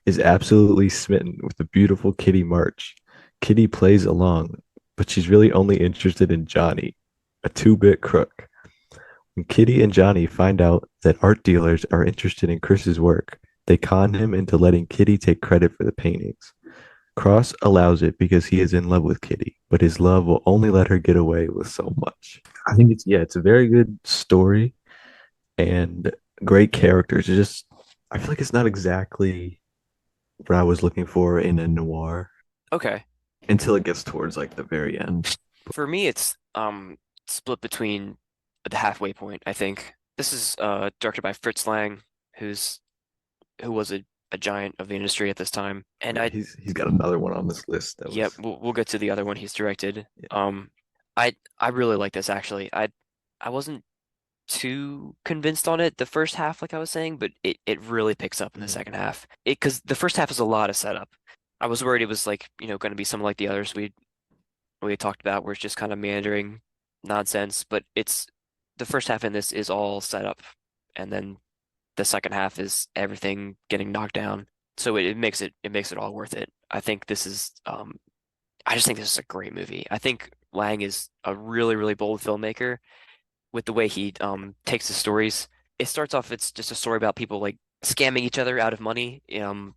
is absolutely smitten with the beautiful Kitty March. Kitty plays along, but she's really only interested in Johnny, a two-bit crook. When Kitty and Johnny find out that art dealers are interested in Chris's work, they con him into letting Kitty take credit for the paintings. Cross allows it because he is in love with Kitty, but his love will only let her get away with so much. I think it's a very good story and great characters. I feel like it's not exactly what I was looking for in a noir Okay. until it gets towards like the very end. For me, it's split between the halfway point, I think. This is directed by Fritz Lang, who was a a giant of the industry at this time. And Yeah, he's got another one on this list that yep, was we'll get to the other one he's directed. yeah. I really like this actually. I wasn't too convinced on it the first half, like I was saying, but it really picks up in the Mhm. second half. It because the first half is a lot of setup. I was worried it was like, going to be something like the others we had talked about, where it's just kind of meandering nonsense. But it's the first half in this is all setup, and then the second half is everything getting knocked down. So it makes it all worth it. I just think this is a great movie. I think Lang is a really, really bold filmmaker with the way he takes his stories. It starts off, it's just a story about people like scamming each other out of money.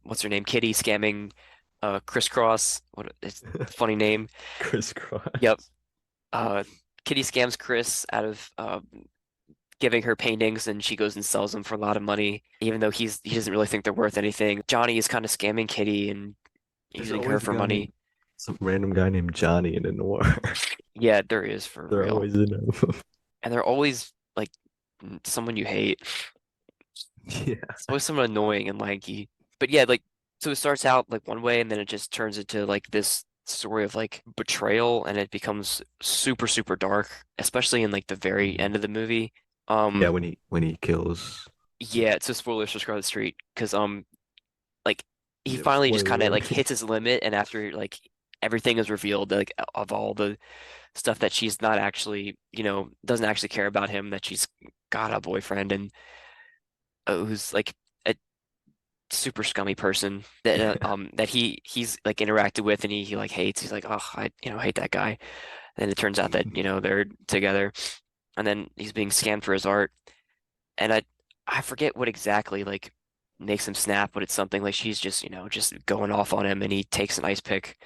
What's her name? Kitty scamming Crisscross. What it's a funny name. Yep. Crisscross. Uh Kitty scams Chris out of giving her paintings, and she goes and sells them for a lot of money, even though he doesn't really think they're worth anything. Johnny is kind of scamming Kitty and There's using her always a for guy money. named some random guy named Johnny in a noir. Yeah, there is for They're real. always in them. And they're always like someone you hate. Yeah. It's always someone annoying and lanky. But yeah, like so it starts out like one way and then it just turns into like this story of like betrayal, and it becomes super, super dark, especially in like the very Mhm. end of the movie. Yeah, Um when he kills. yeah, it's a spoilers for Scarlet Street because like he Yep, finally just spoiler kind of like alert. hits his limit, and after like everything is revealed, like of all the stuff that she's not actually, doesn't actually care about him, that she's got a boyfriend and who's like a super scummy person that Yeah. he's like interacted with, and he like hates. He's like, oh, I hate that guy. And it turns out that they're together, and then he's being scammed for his art. And I forget what exactly like makes him snap, but it's something like she's just just going off on him, and he takes an ice pick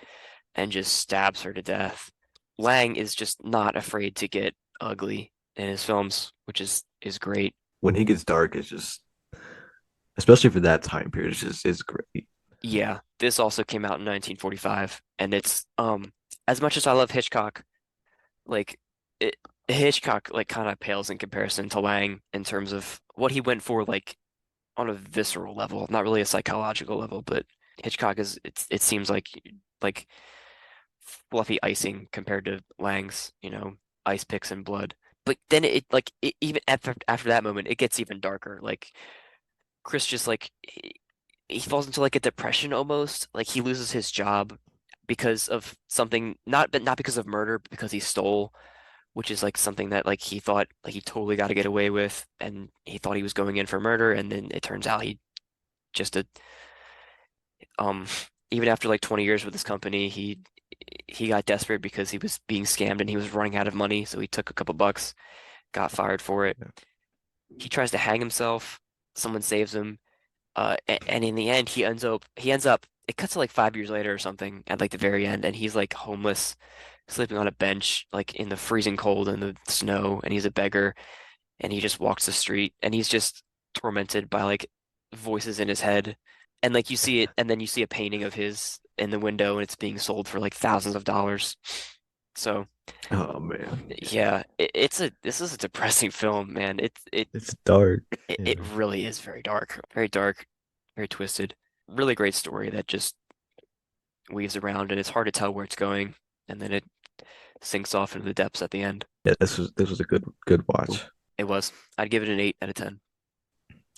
and just stabs her to death. Lang is just not afraid to get ugly in his films, which is great. When he gets dark, it's just especially for that time period, it's great. Yeah, this also came out in 1945, and it's as much as I love Hitchcock, like it, Hitchcock like kind of pales in comparison to Lang in terms of what he went for, like on a visceral level, not really a psychological level, but Hitchcock it seems like fluffy icing compared to Lang's, ice picks and blood. But then even after that moment, it gets even darker. Like Chris just like he falls into like a depression almost. Like he loses his job because of something, not because of murder, but because he stole, which is like something that like he thought like he totally got to get away with, and he thought he was going in for murder, and then it turns out he just a um even after like 20 years with this company, he got desperate because he was being scammed and he was running out of money, so he took a couple bucks, got fired for it. Yeah. He tries to hang himself. Someone saves him. And in the end, he ends up. It cuts to like 5 years later or something at like the very end, and he's like homeless, sleeping on a bench, like in the freezing cold and the snow, and he's a beggar, and he just walks the street, and he's just tormented by like voices in his head, and like you see it, and then you see a painting of his in the window, and it's being sold for like thousands of dollars. So Oh man, yeah. yeah, this is a depressing film, man. It's dark. It Yeah. really is very dark, very twisted. Really great story that just weaves around, and it's hard to tell where it's going, and then it sinks off into the depths at the end. Yeah, this was a good watch. It was. I'd give it an 8 out of 10.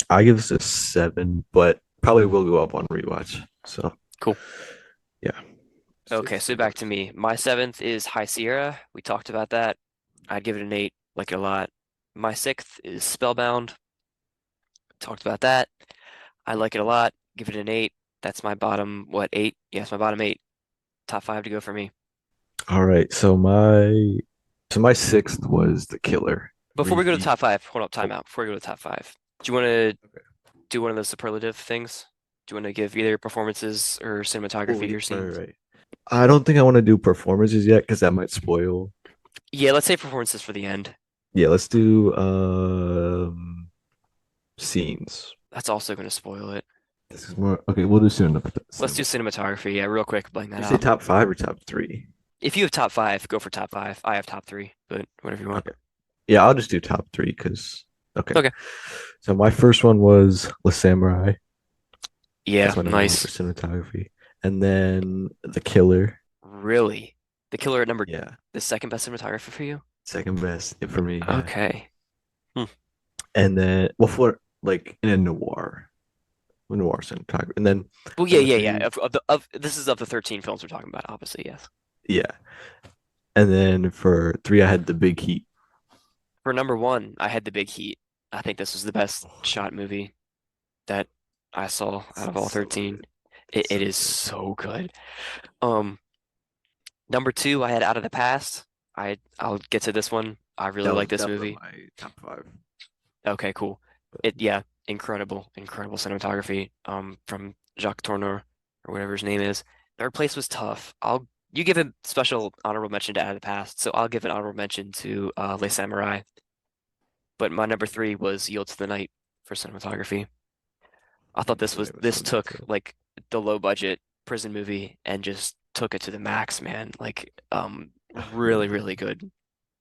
I give this a 7, but probably will go up on rewatch. So Cool. yeah. Okay, Sixth so back to yours. me. My seventh is High Sierra. We talked about that. I'd give it an 8, like it a lot. My sixth is Spellbound. Talked about that. I like it a lot. Give it an 8. That's my bottom, what, 8? Yes, my bottom 8. Top 5 to go for me. All right. So my sixth was The Killer. Before we go to Repeat. top 5, hold up, Oh, time out. Before we go to top 5, do you want to okay. do one of those superlative things? Do you want to give either performances or Oh, cinematography yeah, or right, scenes? right. I don't think I want to do performances yet because that might spoil. Yeah, let's say performances for the end. Yeah, let's do scenes. That's also going to spoil it. This is more okay. We'll do Let's do cinema. cinematography. Yeah, real quick, bang Did that you say out. top five or top three? If you have top 5, go for top 5. I have top 3, but whatever you want. Okay. Yeah, I'll just do top three because okay. Okay. So my first one was Le Samurai. Yeah, That's my number one for nice. cinematography. And then The Killer. Really? The Killer at number Yeah, the second best cinematographer for you? second best for me. Yeah. Okay. Hmm. And then, well, for like in a noir cinematography. And then Well, yeah, number yeah, yeah. three, Of this is of the 13 films we're talking about, obviously, yes. yeah. And then for three, I had The Big Heat. For number one, I had The Big Heat. I think this was the best shot movie that I saw out of all So 13. good. It So is good. so good. Um, Number two, I had Out of the Past. I'll get to this one. I really like this That was on movie. my top five. Okay, cool. But Yeah, incredible, incredible cinematography. From Jacques Tourneur or whatever his name is. Third place was tough. You give a special honorable mention to Out of the Past, so I'll give an honorable mention to Les Samurai. But my number three was Yield to the Night for cinematography. I thought Yield to the Night was this so good took too. like the low budget prison movie and just took it to the max, man. Really, really good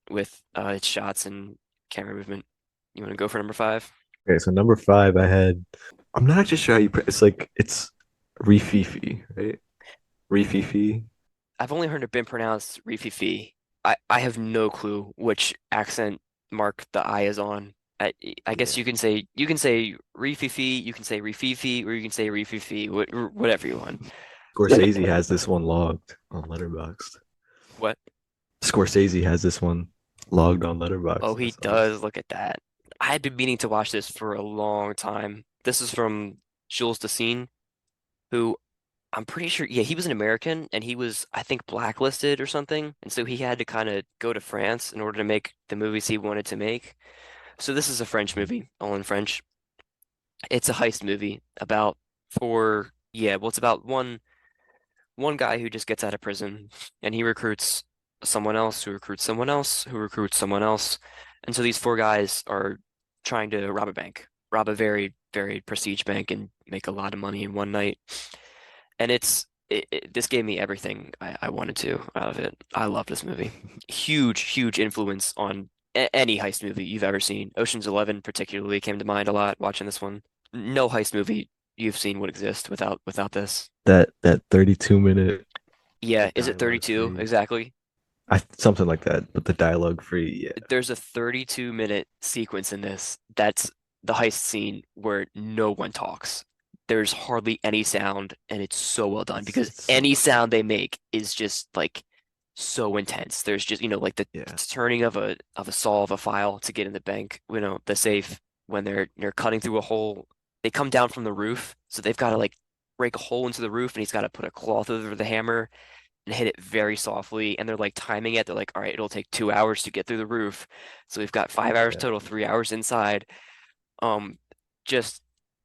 with its shots and camera movement. You want to go for number five? Okay, so number five, I had. I'm not actually sure how it's like it's Rififi, right? Rififi. I've only heard it been pronounced Rififi. I have no clue which accent mark the I is on. I guess Yeah. you can say Rififi, you can say Rififi, or you can say Rififi, whatever you want. Scorsese has this one logged on Letterboxd. What? Scorsese has this one logged on Oh, Letterboxd. I he saw this. does. Look at that. I had been meaning to watch this for a long time. This is from Jules Dessin, who I'm pretty sure, yeah, he was an American and he was, I think, blacklisted or something. And so he had to kind of go to France in order to make the movies he wanted to make. So this is a French movie, all in French. It's a heist movie about it's about one guy who just gets out of prison and he recruits someone else who recruits someone else who recruits someone else. And so these four guys are trying to rob a bank, rob a very, very prestige bank and make a lot of money in one night. And this gave me everything I wanted to out of it. I love this movie. Huge, huge influence on any heist movie you've ever seen. Ocean's 11 particularly came to mind a lot watching this one. No heist movie you've seen would exist without this. That 32 minute Yeah, is it dialogue 32 free. exactly? Something like that, but the dialogue free. Yeah. There's a 32-minute sequence in this that's the heist scene where no one talks. There's hardly any sound, and it's so well done because It's so any well done. sound they make is just like so intense. There's just, like the Yeah. turning of a saw of a file to get in the bank, the safe when they're cutting through a hole. They come down from the roof, so they've got to like break a hole into the roof, and he's got to put a cloth over the hammer and hit it very softly. And they're like timing it. They're like, all right, it'll take 2 hours to get through the roof. So we've got 5 hours Yeah. total, 3 hours inside. Um, just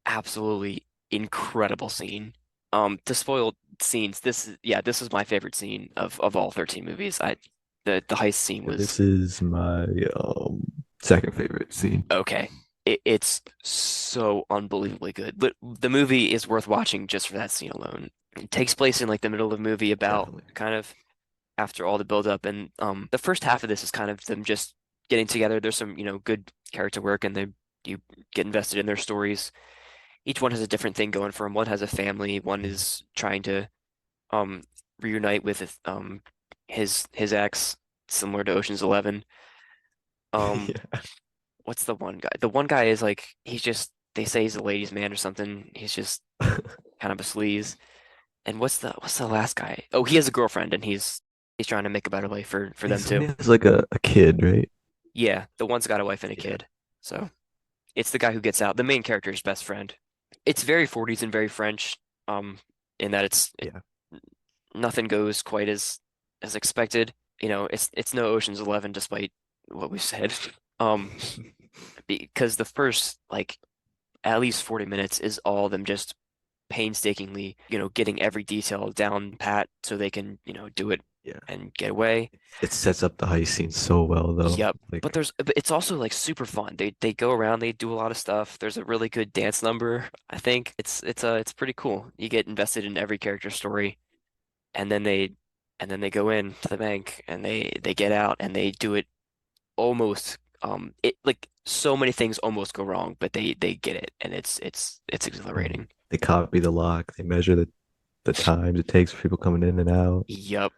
absolutely incredible scene. To spoil scenes, this is my favorite scene of all 13 movies. The heist scene Yeah, was this is my second favorite scene. okay. It's so unbelievably good. But the movie is worth watching just for that scene alone. It takes place in like the middle of the movie about Definitely. kind of after all the build up and the first half of this is kind of them just getting together. There's some, good character work and you get invested in their stories. Each one has a different thing going for them. One has a family, one is trying to um reunite with his ex, similar to Ocean's 11. Um Yeah. what's the one guy? The one guy is like he's just they say he's a ladies' man or something. He's just kind of a sleaze. And what's the last guy? Oh, he has a girlfriend and he's trying to make a better life for them He's when too. he has like a kid, right? Yeah, the one's got a wife and a Yeah. kid. So it's the guy who gets out, the main character's best friend. It's very 40s and very French, in that Yeah. nothing goes quite as expected. It's no Ocean's 11 despite what we said. Um, because the first like at least 40 minutes is all them just painstakingly, getting every detail down pat so they can, do it Yeah. and get away. It sets up the heist scene so well though. Yep. Like But it's also like super fun. They go around, they do a lot of stuff. There's a really good dance number, I think. It's pretty cool. You get invested in every character story and then they go in to the bank and they get out and they do it almost it like so many things almost go wrong, but they get it and it's mhm. exhilarating. They copy the lock. They measure the times it takes for people coming in and out. Yep.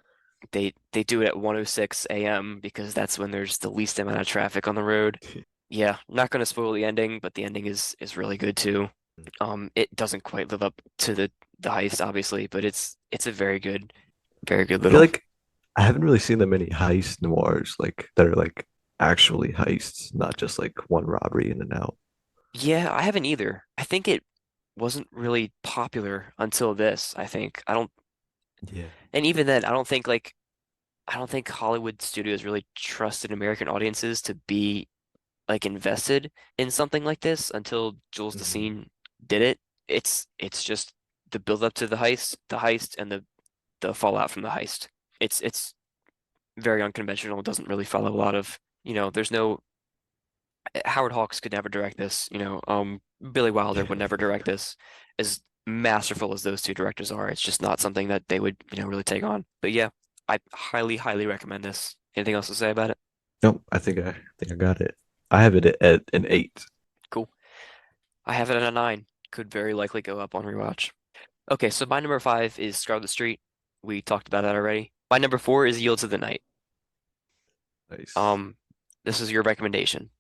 They do it at 1:06 a.m. because that's when there's the least amount of traffic on the road. Yeah, not going to spoil the ending, but the ending is really good too. It doesn't quite live up to the heist, obviously, but it's a very good I feel little. like I haven't really seen that many heist noirs like that are like actually heists, not just like one robbery in and out. Yeah, I haven't either. I think it wasn't really popular until this, I think. I don't, Yeah. and even then, I don't think Hollywood studios really trusted American audiences to be like invested in something like this until Jules Hmm. Deseen did it. It's just the build up to the heist, and the fallout from the heist. It's very unconventional. It doesn't really follow a lot of, there's no Howard Hawks could never direct this, Billy Wilder would never direct this. As masterful as those two directors are, it's just not something that they would, really take on. But yeah, I highly, highly recommend this. Anything else to say about it? Nope, I think I got it. I have it at an 8. Cool. I have it at a 9. Could very likely go up on rewatch. Okay, so my number 5 is Scarlet Street. We talked about that already. My number 4 is Yields of the Night. Nice. Um, this is your recommendation.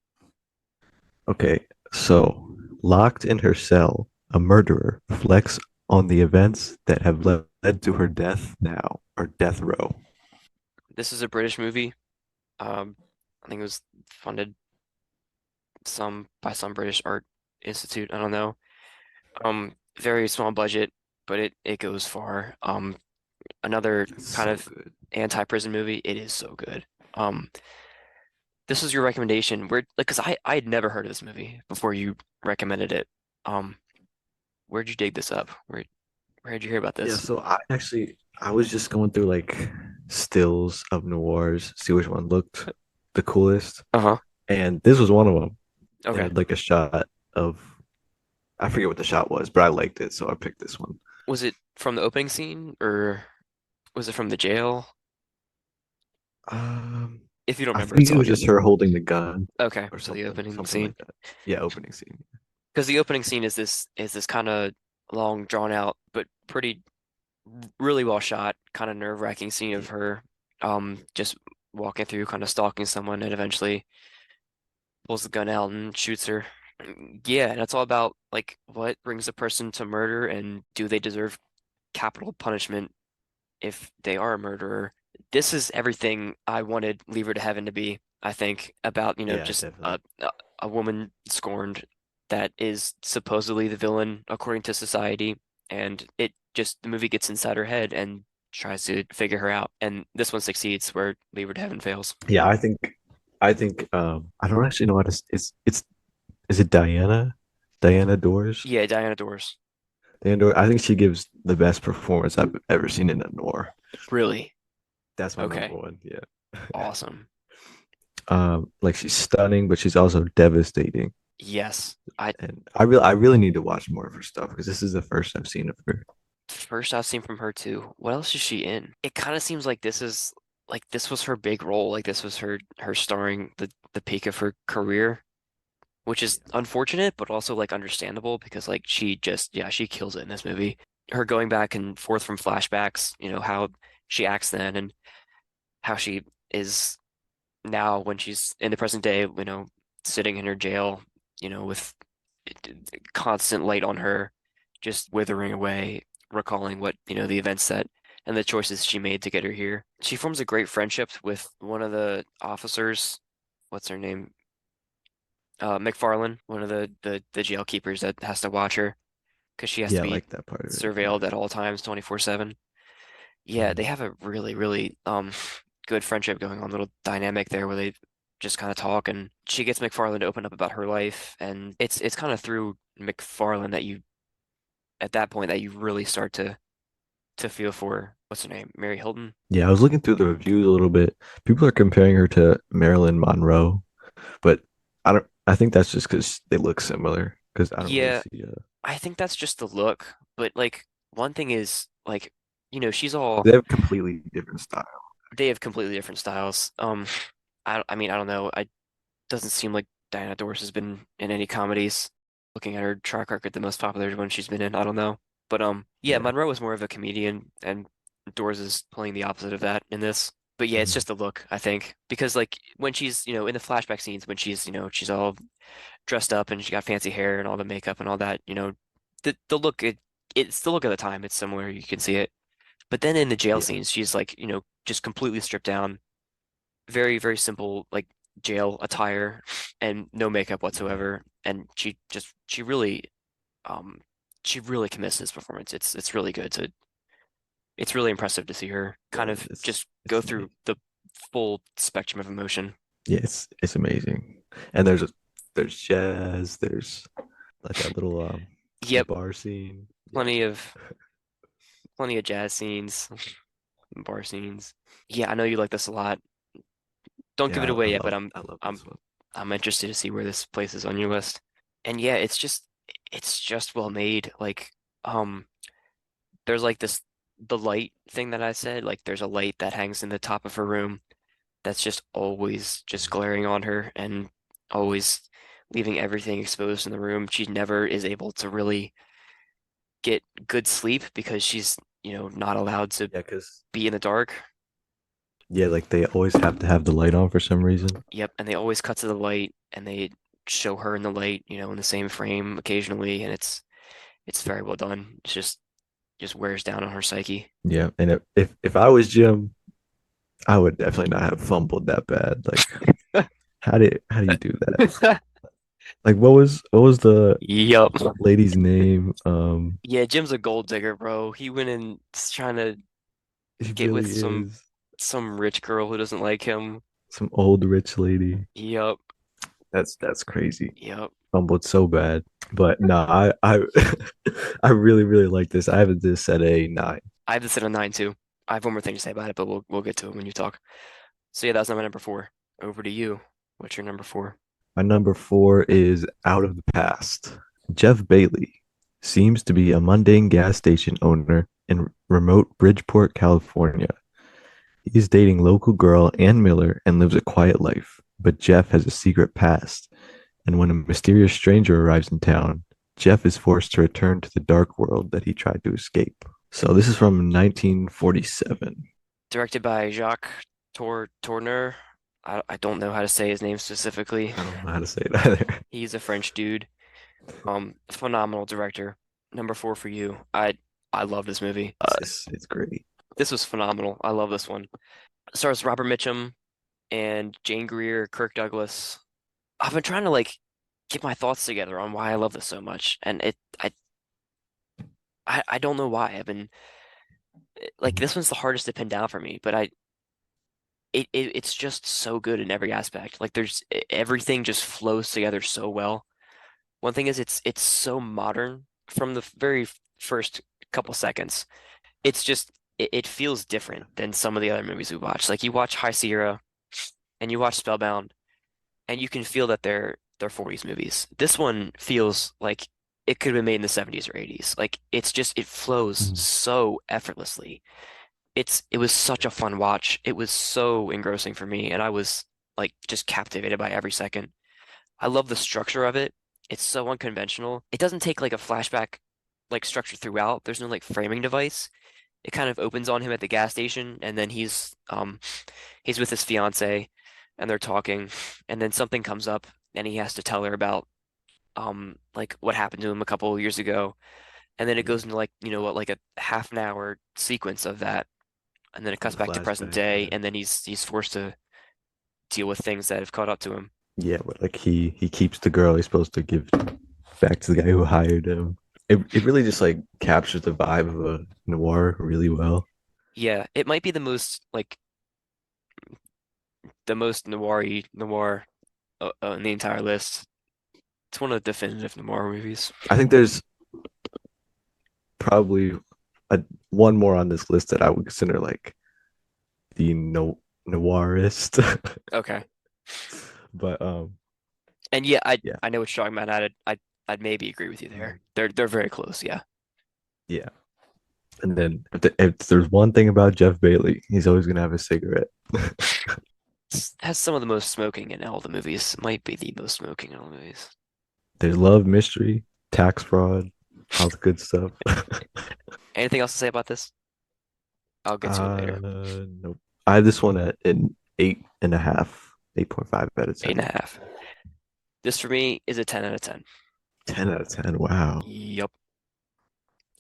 Okay, so locked in her cell, a murderer reflects on the events that have led to her death now, or death row. This is a British movie. I think it was funded by some British art institute. I don't know. Very small budget, but it goes far. Another It's kind so of good. anti-prison movie. It is so good. Um, this was your recommendation. Where like, because I had never heard of this movie before you recommended it. Um, where'd you dig this up? Where did you hear about Yeah, this? so I was just going through like stills of noirs, see which one looked the coolest, Uh-huh. and this was one of them. It Okay. had like a shot of I forget what the shot was, but I liked it, so I picked this one. Was it from the opening scene or was it from the jail? Um, If you don't I remember, it's think it all was good. just her holding the gun Okay, or so the something, opening something scene. like that. Yeah, opening scene. Because the opening scene is this kind of long, drawn out, but pretty really well shot, kind of nerve-wracking scene of Yeah, her just walking through, kind of stalking someone, and eventually pulls the gun out and shoots her. Yeah, and it's all about like what brings a person to murder and do they deserve capital punishment if they are a murderer. This is everything I wanted Leave Her to Heaven to be, I think, about, yeah, just definitely. a woman scorned that is supposedly the villain according to society. And it just, the movie gets inside her head and tries to figure her out. And this one succeeds where Leave Her to Heaven fails. Yeah, I think I don't actually know how to it's is it Diana? Diana Dors? Yeah, Diana Dors. Diana Dors. I think she gives the best performance I've ever seen in a noir. Really? That's my number Okay. one. Yeah. Awesome. Like she's stunning, but she's also devastating. Yes. I And I really need to watch more of her stuff because this is the first I've seen of her. First I've seen from her too. What else is she in? It kind of seems like this was her big role. Like this was her starring the peak of her career, which is Yeah. unfortunate, but also like understandable because like she just yeah, she kills it in this movie. Her going back and forth from flashbacks, how she acts then and how she is now when she's in the present day, sitting in her jail, with constant light on her, just withering away, recalling what, the events that and the choices she made to get her here. She forms a great friendship with one of the officers. What's her name? McFarlane, one of the jail keepers that has to watch her because she has to Yeah, I be like that part of it. surveilled at all times, 24/7. Yeah, they Mhm. have a really, really good friendship going on, little dynamic there where they just kind of talk and she gets McFarlane to open up about her life and it's kind of through McFarlane that you at that point that you really start to feel for what's her name? Mary Hilton. Yeah, I was looking through the reviews a little bit. People are comparing her to Marilyn Monroe, but I don't. I think that's just because they look similar. Because I don't really Yeah, see. I think that's just the look, but like one thing is like she's all They have completely different style. they have completely different styles. I mean I don't know. I doesn't seem like Diana Dors has been in any comedies. looking at her track record, the most popular one she's been in. I don't know. But yeah, Yeah. Monroe was more of a comedian, and Doors is playing the opposite of that in this. But yeah, it's Mhm. just the look, I think, because like when she's, in the flashback scenes when she's, she's all dressed up and she got fancy hair and all the makeup and all that, the look it's the look of the time. It's similar, you can see it. But then in the jail Yeah. scenes, she's like, just completely stripped down, very, very simple, like jail attire and no makeup Mhm. whatsoever. And um, she really commits to this performance. It's really impressive to see her Yeah, kind of just go it's through amazing. the full spectrum of emotion. Yeah, it's amazing. And there's jazz, there's like that little Yep, bar scene. Yeah. plenty of plenty of jazz scenes, bar scenes. Yeah, I know you like this a lot. Don't give it Yeah, away yet, but I'm I love I'm this one. I'm interested to see where this places on your list. And yeah, it's just well made. Like um there's like the light thing that I said, like there's a light that hangs in the top of her room that's just always just Mhm. glaring on her and always leaving everything exposed in the room. She never is able to really get good sleep because she's, not allowed to Yeah, because be in the dark. yeah, like they always have to have the light on for some reason. Yep, and they always cut to the light and they show her in the light, in the same frame occasionally, and it's very well done. It's just wears down on her psyche. Yeah, and if I was Jim, I would definitely not have fumbled that bad. Like, how do you do that? Like, what was the Yup. lady's name? Yeah, Jim's a gold digger, bro. He went in trying to He get with really some is some rich girl who doesn't like him. some old rich lady. Yup. That's crazy. Yup. Fumbled so bad. But no, I I really like this. I have this at a 9. I have this at a 9 too. I have one more thing to say about it, but we'll get to it when you talk. So yeah, that's my number 4. Over to you. What's your number 4? My number 4 is Out of the Past. Jeff Bailey seems to be a mundane gas station owner in remote Bridgeport, California. He's dating local girl Ann Miller and lives a quiet life, but Jeff has a secret past. And when a mysterious stranger arrives in town, Jeff is forced to return to the dark world that he tried to escape. So this is from 1947. Directed by Jacques Tourneur. I don't know how to say his name specifically. I don't know how to say it either. He's a French dude. Phenomenal director. Number 4 for you. I love this movie. It's great. This was phenomenal. I love this one. It stars Robert Mitchum and Jane Greer, Kirk Douglas. I've been trying to like get my thoughts together on why I love this so much, and I don't know why. I've been like this one's the hardest to pin down for me, but it's just so good in every aspect. Like everything just flows together so well. One thing is it's so modern from the very first couple seconds. It's just it feels different than some of the other movies we watch. Like you watch High Sierra and you watch Spellbound and you can feel that they're 40s movies. This one feels like it could have been made in the 70s or 80s. Like it flows Mhm. so effortlessly. It was such a fun watch. It was so engrossing for me and I was like just captivated by every second. I love the structure of it. It's so unconventional. It doesn't take like a flashback like structure throughout. There's no like framing device. It kind of opens on him at the gas station and then he's with his fiance and they're talking and then something comes up and he has to tell her about like what happened to him a couple of years ago and then it Yeah, goes into like what like a half an hour sequence of that and then it the cuts back to present flashback. day Yeah, and then he's forced to deal with things that have caught up to him. yeah, but like he keeps the girl he's supposed to give back to the guy who hired him. It really just like captures the vibe of a noir really well. Yeah, it might be the most noir in the entire list. It's one of the definitive noir movies. I think there's probably a one more on this list that I would consider like the noirist. Okay. But And yeah, I yeah. I know what you're talking about. I'd maybe agree with you Mhm. there. They're very close, yeah. Yeah. And then if there's one thing about Jeff Bailey, he's always gonna have a cigarette. Has some of the most smoking in all the movies. Might be the most smoking in all the movies. There's love, mystery, tax fraud, all the good stuff. Anything else to say about this? I'll get to it later. Nope. I have this one at an 8.5, 8.5 out of Eight 10. and a half. This for me is a 10 out of 10. 10 out of 10. Wow. Yup.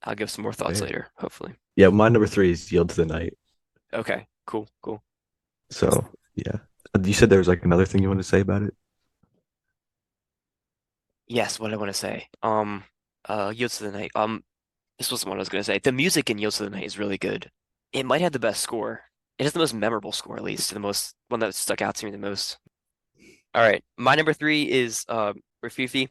I'll give some more thoughts Fair. later, hopefully. Yeah, my number three is Yield to the Night. Okay, cool, cool. So yeah. You said there was like another thing you want to say about it? Yes, what I want to say. Yields to the Night. This wasn't what I was gonna say. The music in Yields to the Night is really good. It might have the best score. It has the most memorable score, at least, the most one that stuck out to me the most. All right, my number three is Rafifi.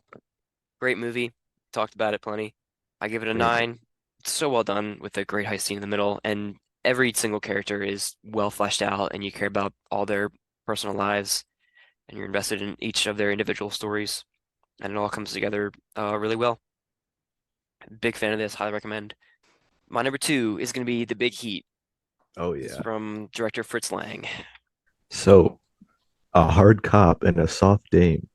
Great movie. Talked about it plenty. I give it a Great. 9. It's so well done with a great heist scene in the middle, and every single character is well fleshed out, and you care about all their personal lives, and you're invested in each of their individual stories, and it all comes together really well. Big fan of this. Highly recommend. My number two is going to be The Big Heat. Oh It's yeah. from director Fritz Lang. So a hard cop and a soft dame.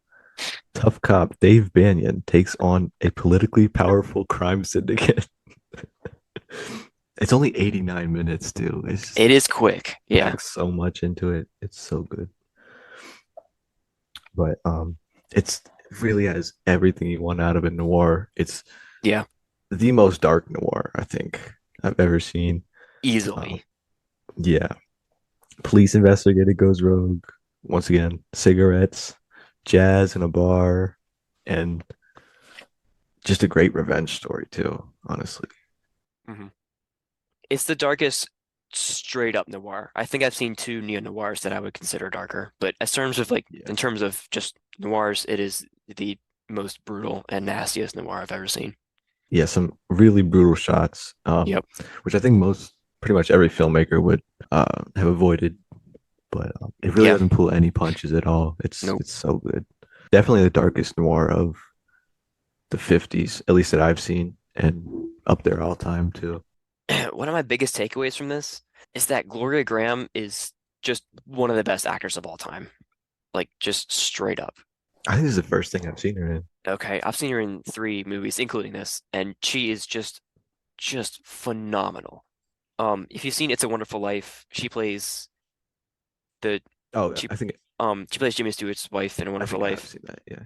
Tough cop Dave Banyan takes on a politically powerful crime syndicate. It's only 89 minutes too. It's just It is quick. Yeah. packs so much into it. It's so good. But it's it really has everything you want out of a noir. It's Yeah. the most dark noir I think I've ever seen. Um, Easily. yeah. Police investigator goes rogue. Once again, cigarettes, jazz in a bar, and just a great revenge story too, honestly. Hmm. It's the darkest straight up noir. I think I've seen two neo-noirs that I would consider darker, but as terms of like Yeah. in terms of just noirs, it is the most brutal and nastiest noir I've ever seen. Yeah, some really brutal shots, Yep. which I think most pretty much every filmmaker would have avoided, but it really Yeah. doesn't pull any punches at all. It's Nope. it's so good. Definitely the darkest noir of the 50s, at least that I've seen, and up there all time too. One of my biggest takeaways from this is that Gloria Graham is just one of the best actors of all time. Like just straight up. I think this is the first thing I've seen her in. Okay, I've seen her in 3 movies, including this, and she is just phenomenal. If you've seen It's a Wonderful Life, the Oh, she she plays Jimmy Stewart's wife in A I Wonderful think I have Life. seen that. Yeah.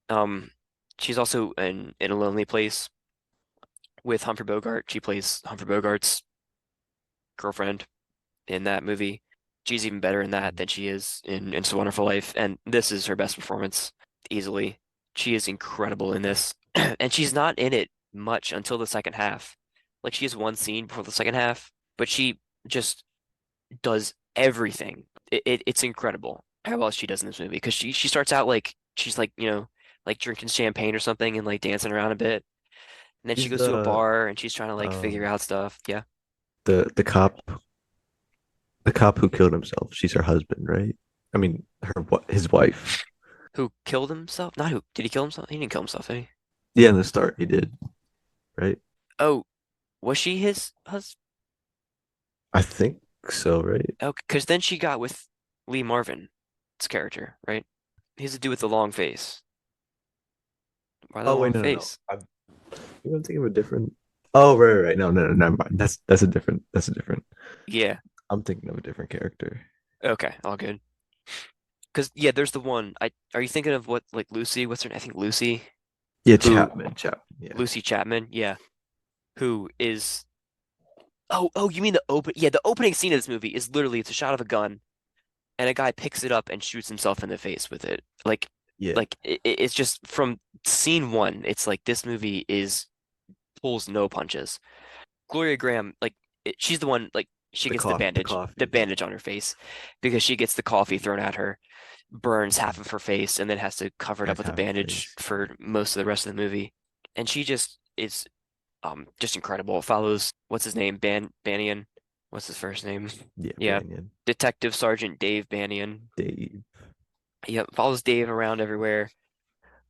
Um, she's also in A Lonely Place with Humphrey Bogart. She plays Humphrey Bogart's girlfriend in that movie. She's even better in that than she is in It's a Wonderful Life, and this is her best performance easily. She is incredible in this, and she's not in it much until the second half. Like she has one scene before the second half, but she just does everything. It's incredible how well she does in this movie because she starts out like she's like like drinking champagne or something and like dancing around a bit, and then she She's goes to a bar and she's trying to like figure um out stuff. Yeah, the cop, the cop who killed himself. She's her husband, right? I mean, his wife. who killed himself? Not who did he kill himself? He didn't kill himself, did he? Yeah, in the start he did, right? Oh, was she his husband? I think so, right? Oh, because then she got with Lee Marvin's character, right? He's the dude with the long face. Why the Oh wait, long no, no, no. face? I'm thinking of a different. Oh, right. No, no, no, never mind. That's a different. That's a different. Yeah. I'm thinking of a different character. Okay, all good. Because yeah, there's the one. I are you thinking of what like Lucy? What's her name? I think Lucy. Yeah, Who Chapman. Chapman. Yeah. Lucy Chapman? Yeah. Who is? Oh, you mean the open? Yeah, the opening scene of this movie is literally it's a shot of a gun and a guy picks it up and shoots himself in the face with it. Yeah. It's just from scene one. It's like this movie is pulls no punches. Gloria Graham, she's the one like she gets The coffee. the bandage on her face because she gets the coffee thrown at her, burns half of her face, and then has to cover it up That's with a half the bandage face. for most of the rest of the movie. And she just is just incredible. It follows what's his name? Bannion. What's his first name? Yeah, Yeah. Banyan. Detective Sergeant Dave Bannion. Dave. Yep, follows Dave around everywhere.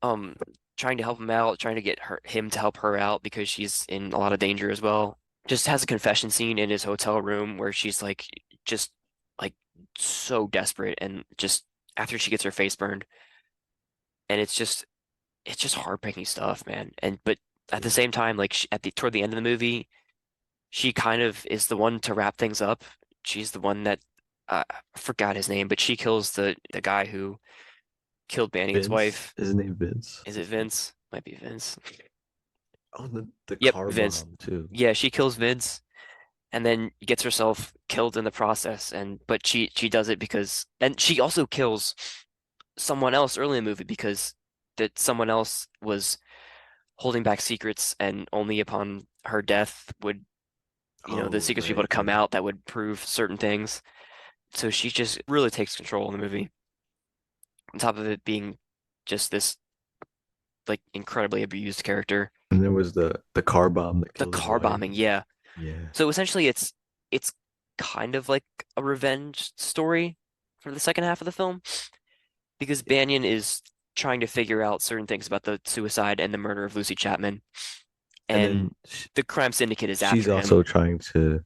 Um, trying to help him out, trying to get him to help her out because she's in a lot of danger as well. Just has a confession scene in his hotel room where she's like just like so desperate and just after she gets her face burned. And it's just heartbreaking stuff, man. And but at the same time, like at the toward the end of the movie, she kind of is the one to wrap things up. She's the one that I forgot his name, but she kills the guy who killed Bannion's Vince. wife. His name Vince. Is it Vince? Might be Vince. Oh, the Yep, car Vince. bomb too. Yeah, she kills Vince and then gets herself killed in the process. And but she does it because and she also kills someone else early in the movie because that someone else was holding back secrets and only upon her death would the Oh, secrets be able right, to come right. out that would prove certain things. So she just really takes control in the movie. On top of it being just this like incredibly abused character. And there was the car bomb that The killed his car wife. bombing, yeah. Yeah. So essentially it's kind of like a revenge story for the second half of the film because Yeah. Banyan is trying to figure out certain things about the suicide and the murder of Lucy Chapman, And and then the crime syndicate is she's after him. also trying to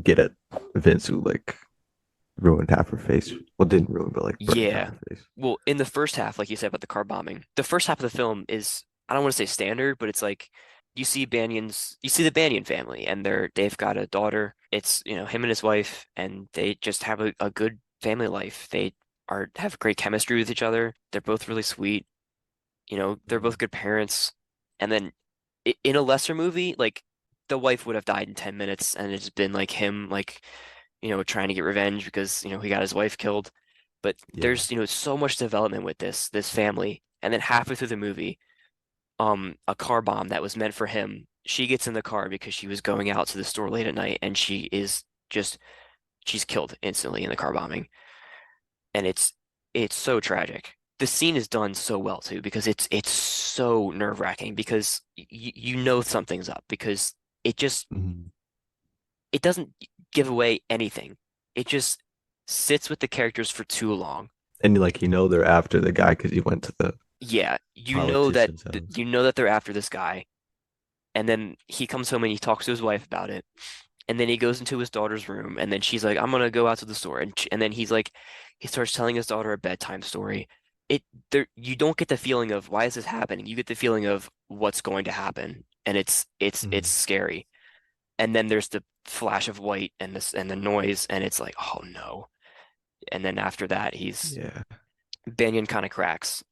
get at Vince, who like ruined half her face. Well, didn't ruin, but like burned half Yeah. her face. Well, in the first half, like you said about the car bombing, the first half of the film is, I don't want to say standard, but it's like you see the Banyan family and they've got a daughter. It's, him and his wife, and they just have a good family life. They have great chemistry with each other. They're both really sweet. They're both good parents. And then in a lesser movie, like the wife would have died in 10 minutes and it's been like him like, trying to get revenge because, he got his wife killed. But Yeah. there's, so much development with this family. And then halfway through the movie, a car bomb that was meant for him, she gets in the car because she was going out to the store late at night and she's killed instantly in the car bombing. And it's so tragic. The scene is done so well too because it's so nerve-wracking because you know something's up because it just Mhm. it doesn't give away anything. It just sits with the characters for too long. And like they're after the guy because he went to the Yeah, politician's house. you know that they're after this guy, and then he comes home and he talks to his wife about it, and then he goes into his daughter's room, and then she's like, "I'm gonna go out to the store," and then he starts telling his daughter a bedtime story. It there you don't get the feeling of why is this happening? You get the feeling of what's going to happen, and it's Mhm. scary. And then there's the flash of white and this and the noise, and it's like, oh no. And then after that, he's Yeah. Banyan kind of cracks.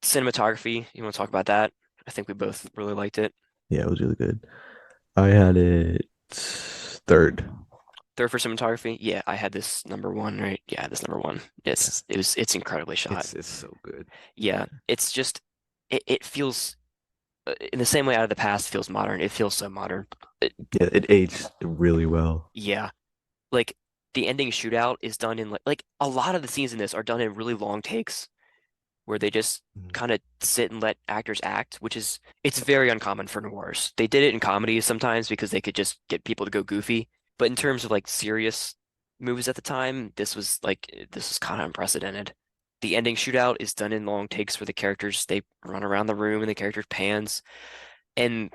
Cinematography, you want to talk about that? I think we both really liked it. Yeah, it was really good. I had it third. Third for cinematography, yeah, I had this number one, right? Yeah, this number one. Yeah. It's incredibly shot. It's so good. Yeah, it's just it feels in the same way Out of the Past feels modern. It feels so modern. Yeah, it aged really well. Yeah, like the ending shootout is done in like a lot of the scenes in this are done in really long takes where they just Mhm. kind of sit and let actors act, which is it's very uncommon for noirs. They did it in comedies sometimes because they could just get people to go goofy. But in terms of like serious movies at the time, this was kind of unprecedented. The ending shootout is done in long takes where the characters they run around the room and the characters pans and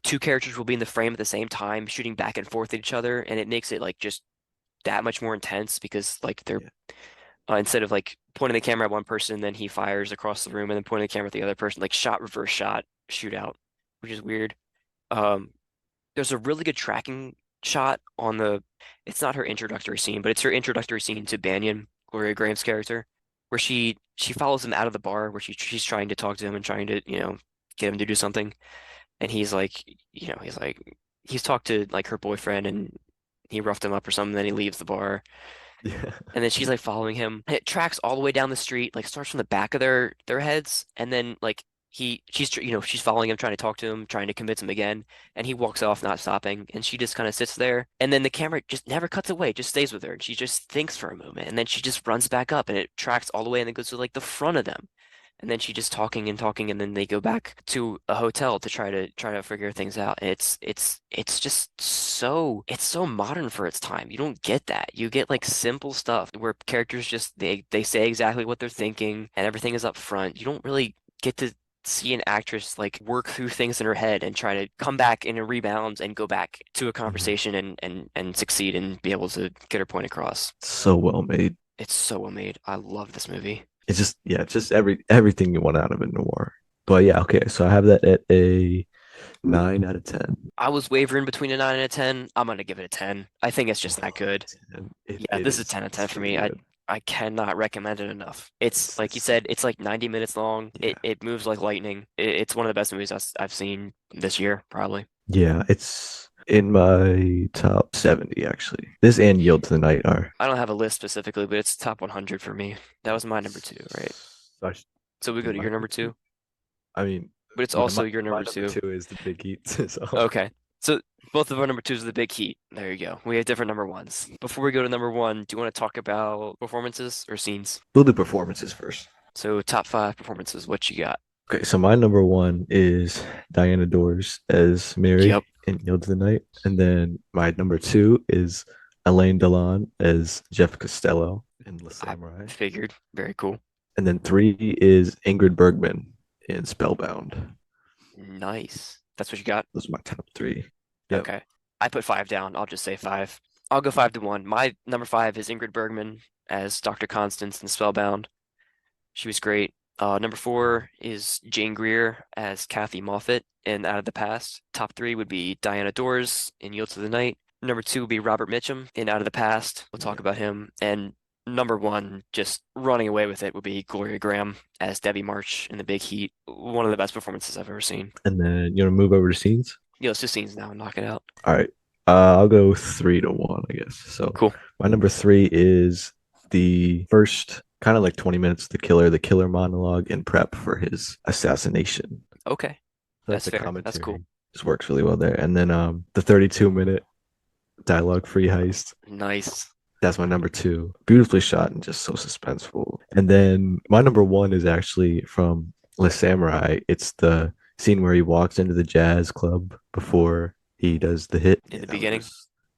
two characters will be in the frame at the same time shooting back and forth at each other and it makes it like just that much more intense because like they're Yeah. instead of like pointing the camera at one person, then he fires across the room and then pointing the camera at the other person, like shot, reverse shot, shootout, which is weird. Um, there's a really good tracking shot on it's not her introductory scene, but it's her introductory scene to Banyan, Gloria Graham's character, where she follows him out of the bar where she's trying to talk to him and trying to, get him to do something. And he's talked to like her boyfriend and he roughed him up or something, then he leaves the bar. Yeah. And then she's like following him. And it tracks all the way down the street, like starts from the back of their heads, and then like she's following him, trying to talk to him, trying to convince him again, and he walks off, not stopping, and she just kind of sits there, and then the camera just never cuts away, just stays with her, and she just thinks for a moment, and then she just runs back up, and it tracks all the way, and then goes to like the front of them, and then she just talking and talking, and then they go back to a hotel to try to figure things out. And it's just it's so modern for its time. You don't get that. You get like simple stuff where characters just they say exactly what they're thinking and everything is up front. You don't really get to see an actress like work through things in her head and try to come back in a rebound and go back to a Mhm. conversation and succeed and be able to get her point across. So well made. It's so well made. I love this movie. It's just yeah, it's just everything you want out of a noir. But yeah, okay. So I have that at a 9 out of 10. I was wavering between a 9 and a 10. I'm gonna give it a 10. I think it's just that Oh, good. 10. It, Yeah, it this is a is. 10 out of 10 It's for really me. good. I cannot recommend it enough. It's like you It's so said, it's like 90 minutes long. yeah. It moves like lightning. It's one of the best movies I've seen this year, probably. Yeah, it's in my top 70 actually. This and Yield to the Night are. I don't have a list specifically, but it's top 100 for me. That was my number two, right? So I should So we do go to my your number number two. two, I mean, but it's yeah, also your my number number two. two is the Big Heat. So Okay. So both of our number twos are the big heat. There you go. We have different number ones. Before we go to number one, do you want to talk about performances or scenes? we'll do performances first. So top five performances, what you got? Okay, so my number one is Diana Dors as Yep, Mary in Yield to the Night. And then my number two is Elaine Delon as Jeff Costello in The I Samurai. figured. Very cool. And then three is Ingrid Bergman in Spellbound. Nice. That's what you got? Those are my top three. Yep. Okay. I put five down. I'll just say five. I'll go 5-1. My number five is Ingrid Bergman as Dr. Constance in Spellbound. She was great. Number four is Jane Greer as Kathy Moffat in Out of the Past. Top three would be Diana Dors in Yield to the Night. Number two would be Robert Mitchum in Out of the Past. We'll talk Yeah. about him. And number one, just running away with it, would be Gloria Graham as Debbie March in The Big Heat. One of the best performances I've ever seen. And then you want to move over to scenes? Yeah, let's do scenes now and knock it out. All right. I'll go 3-1, I guess. So Cool. my number three is the first kind of like 20 minutes, the killer monologue in prep for his assassination. Okay, So like that's the fair. That's cool. commentary just works really well there. And then the 32-minute dialogue free heist. Nice. That's my number two. Beautifully shot and just so suspenseful. And then my number one is actually from Le Samurai. It's the scene where he walks into the jazz club before he does the hit. In the That was beginning?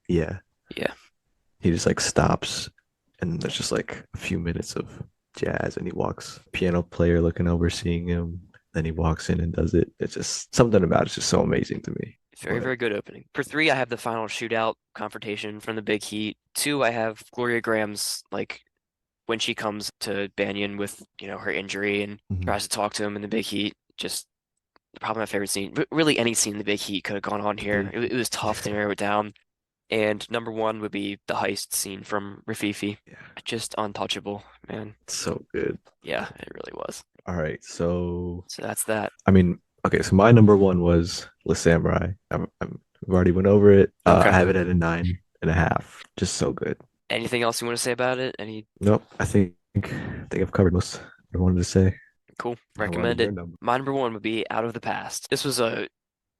yeah. Yeah. He just like stops and there's just like a few minutes of jazz and he walks, piano player looking over, seeing him. Then he walks in and does it. It's just something about it's just so amazing to me. Very, But very good opening. For three, I have the final shootout confrontation from the Big Heat. Two, I have Gloria Graham's like when she comes to Banyan with, her injury and mhm. tries to talk to him in the Big Heat. Just probably my favorite scene. But really any scene in the Big Heat could have gone on here. It was tough to narrow it down. And number one would be the heist scene from Rafifi. Yeah, Just untouchable, man. it's so good. Yeah, it really was. All right, so So that's that. I mean, okay, so my number one was Le Samurai. We've already went over it. I Okay. have it at a 9.5. Just so good. Anything else you want to say about it? Any Nope, I think I've covered most I wanted to say. cool? Now we're on to Recommend your it. number. My number one would be Out of the Past. This was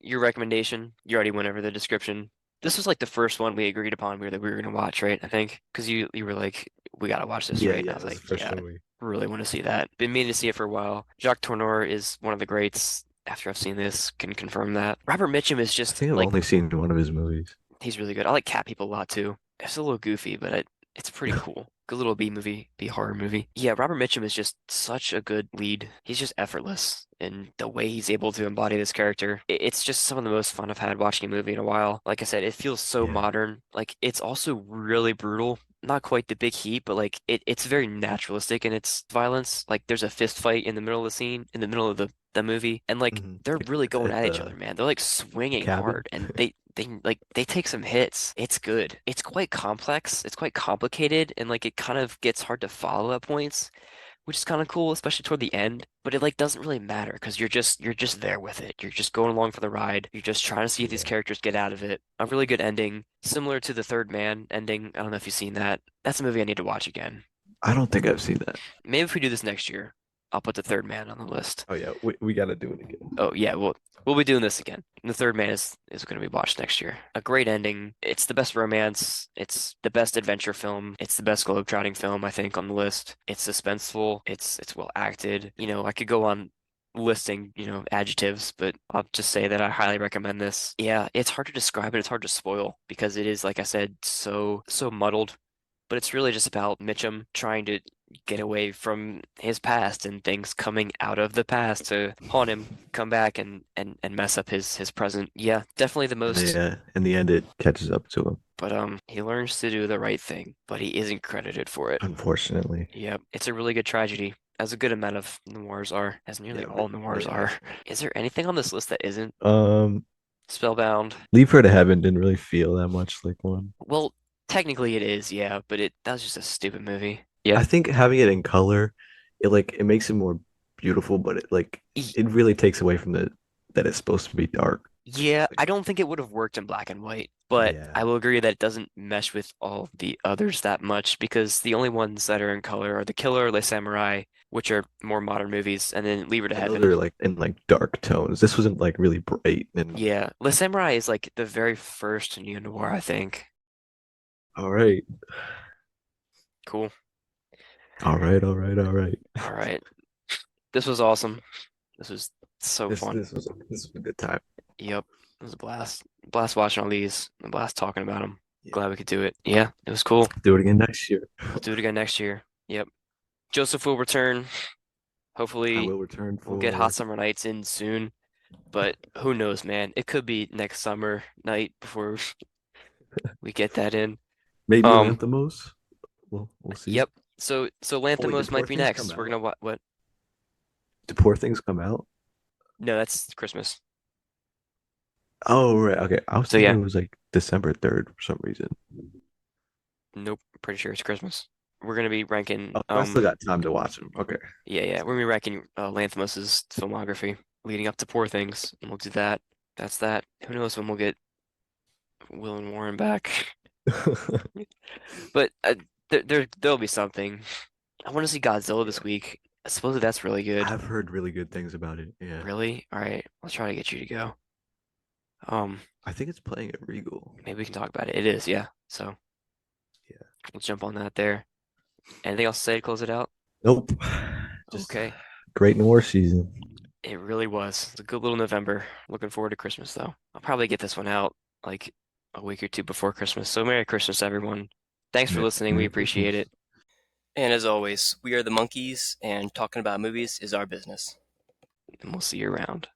your recommendation. You already went over the description. This was like the first one we agreed upon that we were gonna watch, right? I think because you were like, we gotta watch this, Yeah, right? And I yeah, was that's like, the first yeah, one we. really want to see that. Been meaning to see it for a while. Jacques Tourneur is one of the greats. After I've seen this, can confirm that. Robert Mitchum is I just think I've like only seen one of his movies. he's really good. I like Cat People a lot too. It's a little goofy, but it's pretty cool. Good little B movie, B horror movie. Yeah, Robert Mitchum is just such a good lead. He's just effortless in the way he's able to embody this character. It's just some of the most fun I've had watching a movie in a while. Like I said, it feels so Yeah. modern. Like it's also really brutal. Not quite the big heat, but like it's very naturalistic in its violence. Like there's a fist fight in the middle of the scene, in the middle of the movie, and like Mhm. they're really going At at each the other, man. They're like swinging cabin. hard, and they take some hits. It's good. It's quite complex. It's quite complicated, and like it kind of gets hard to follow at points, which is kind of cool, especially toward the end. But it like doesn't really matter because you're just there with it. You're just going along for the ride. You're just trying to see if these Yeah. characters get out of it. A really good ending, similar to the Third Man ending. I don't know if you've seen that. That's a movie I need to watch again. I don't think I've seen that. Maybe if we do this next year, I'll put the Third Man on the list. Oh yeah, we got to do it again. Oh yeah, we'll be doing this again. The Third Man is going to be watched next year. A great ending. It's the best romance. It's the best adventure film. It's the best globetrotting film, I think, on the list. It's suspenseful. It's well acted. I could go on listing, adjectives, but I'll just say that I highly recommend this. Yeah, it's hard to describe and it's hard to spoil because it is, like I said, so muddled. But it's really just about Mitchum trying to get away from his past and things coming out of the past to haunt him, come back and mess up his present. Yeah, definitely the most. Yeah, in the end, it catches up to him, But he learns to do the right thing, but he isn't credited for it. unfortunately. Yep, it's a really good tragedy. as a good amount of noirs are, as nearly Yeah, all noirs yeah. are. Is there anything on this list that isn't Um, Spellbound? Leave Her to Heaven didn't really feel that much like one. Well, technically it is, yeah, but that was just a stupid movie. Yep. I think having it in color, it makes it more beautiful, but Y- it really takes away from the that it's supposed to be dark. Yeah, Like, I don't think it would have worked in black and white, but yeah, I will agree that it doesn't mesh with all the others that much because the only ones that are in color are The Killer, Les Samurai, which are more modern movies, and then Leave Her to and those Heaven. are like in like dark tones. This wasn't like really bright and Yeah, Les Samurai is like the very first neo-noir, I think. all right, Cool. all right, all right, all right. All right. This was awesome. This was so This fun. this was a good time. Yep. It was a blast. Blast watching all these. A blast talking about them. Yeah. Glad we could do it. Yeah, it was cool. Do it again next year. We'll do it again next year. Yep. Joseph will return. I Hopefully, will return we'll get Hot for Summer Nights in soon. But who knows, man? It could be next summer night before we get that in. maybe Um, Lanthimos. We'll see. yep. So Oh wait, Lanthimos did might Poor be Things come next. We're out? gonna what? Did Poor Things come out? No, that's Christmas. Oh right, okay. I was So thinking yeah, it was like December 3rd for some reason. nope. Pretty sure it's Christmas. We're gonna be ranking. Oh, I still got time to watch them. Okay. Yeah. We're gonna be ranking Lanthimos's filmography leading up to Poor Things, and we'll do that. That's that. Who knows when we'll get Will and Warren back? But there'll be something. I want to see Godzilla this week. Supposedly that's really good. I've heard really good things about it. Yeah. Really? All right. I'll try to get you to go. Um, I think it's playing at Regal. maybe we can talk about it. It is, yeah. So Yeah. we'll jump on that there. Anything else to say to close it out? Nope. Just Okay. great Noir season. It really was. It's a good little November. Looking forward to Christmas though. I'll probably get this one out like a week or two before Christmas. So Merry Christmas, everyone. Thanks for listening. We Merry appreciate Christmas. it. And as always, we are the Monkeys, and talking about movies is our business. And we'll see you around.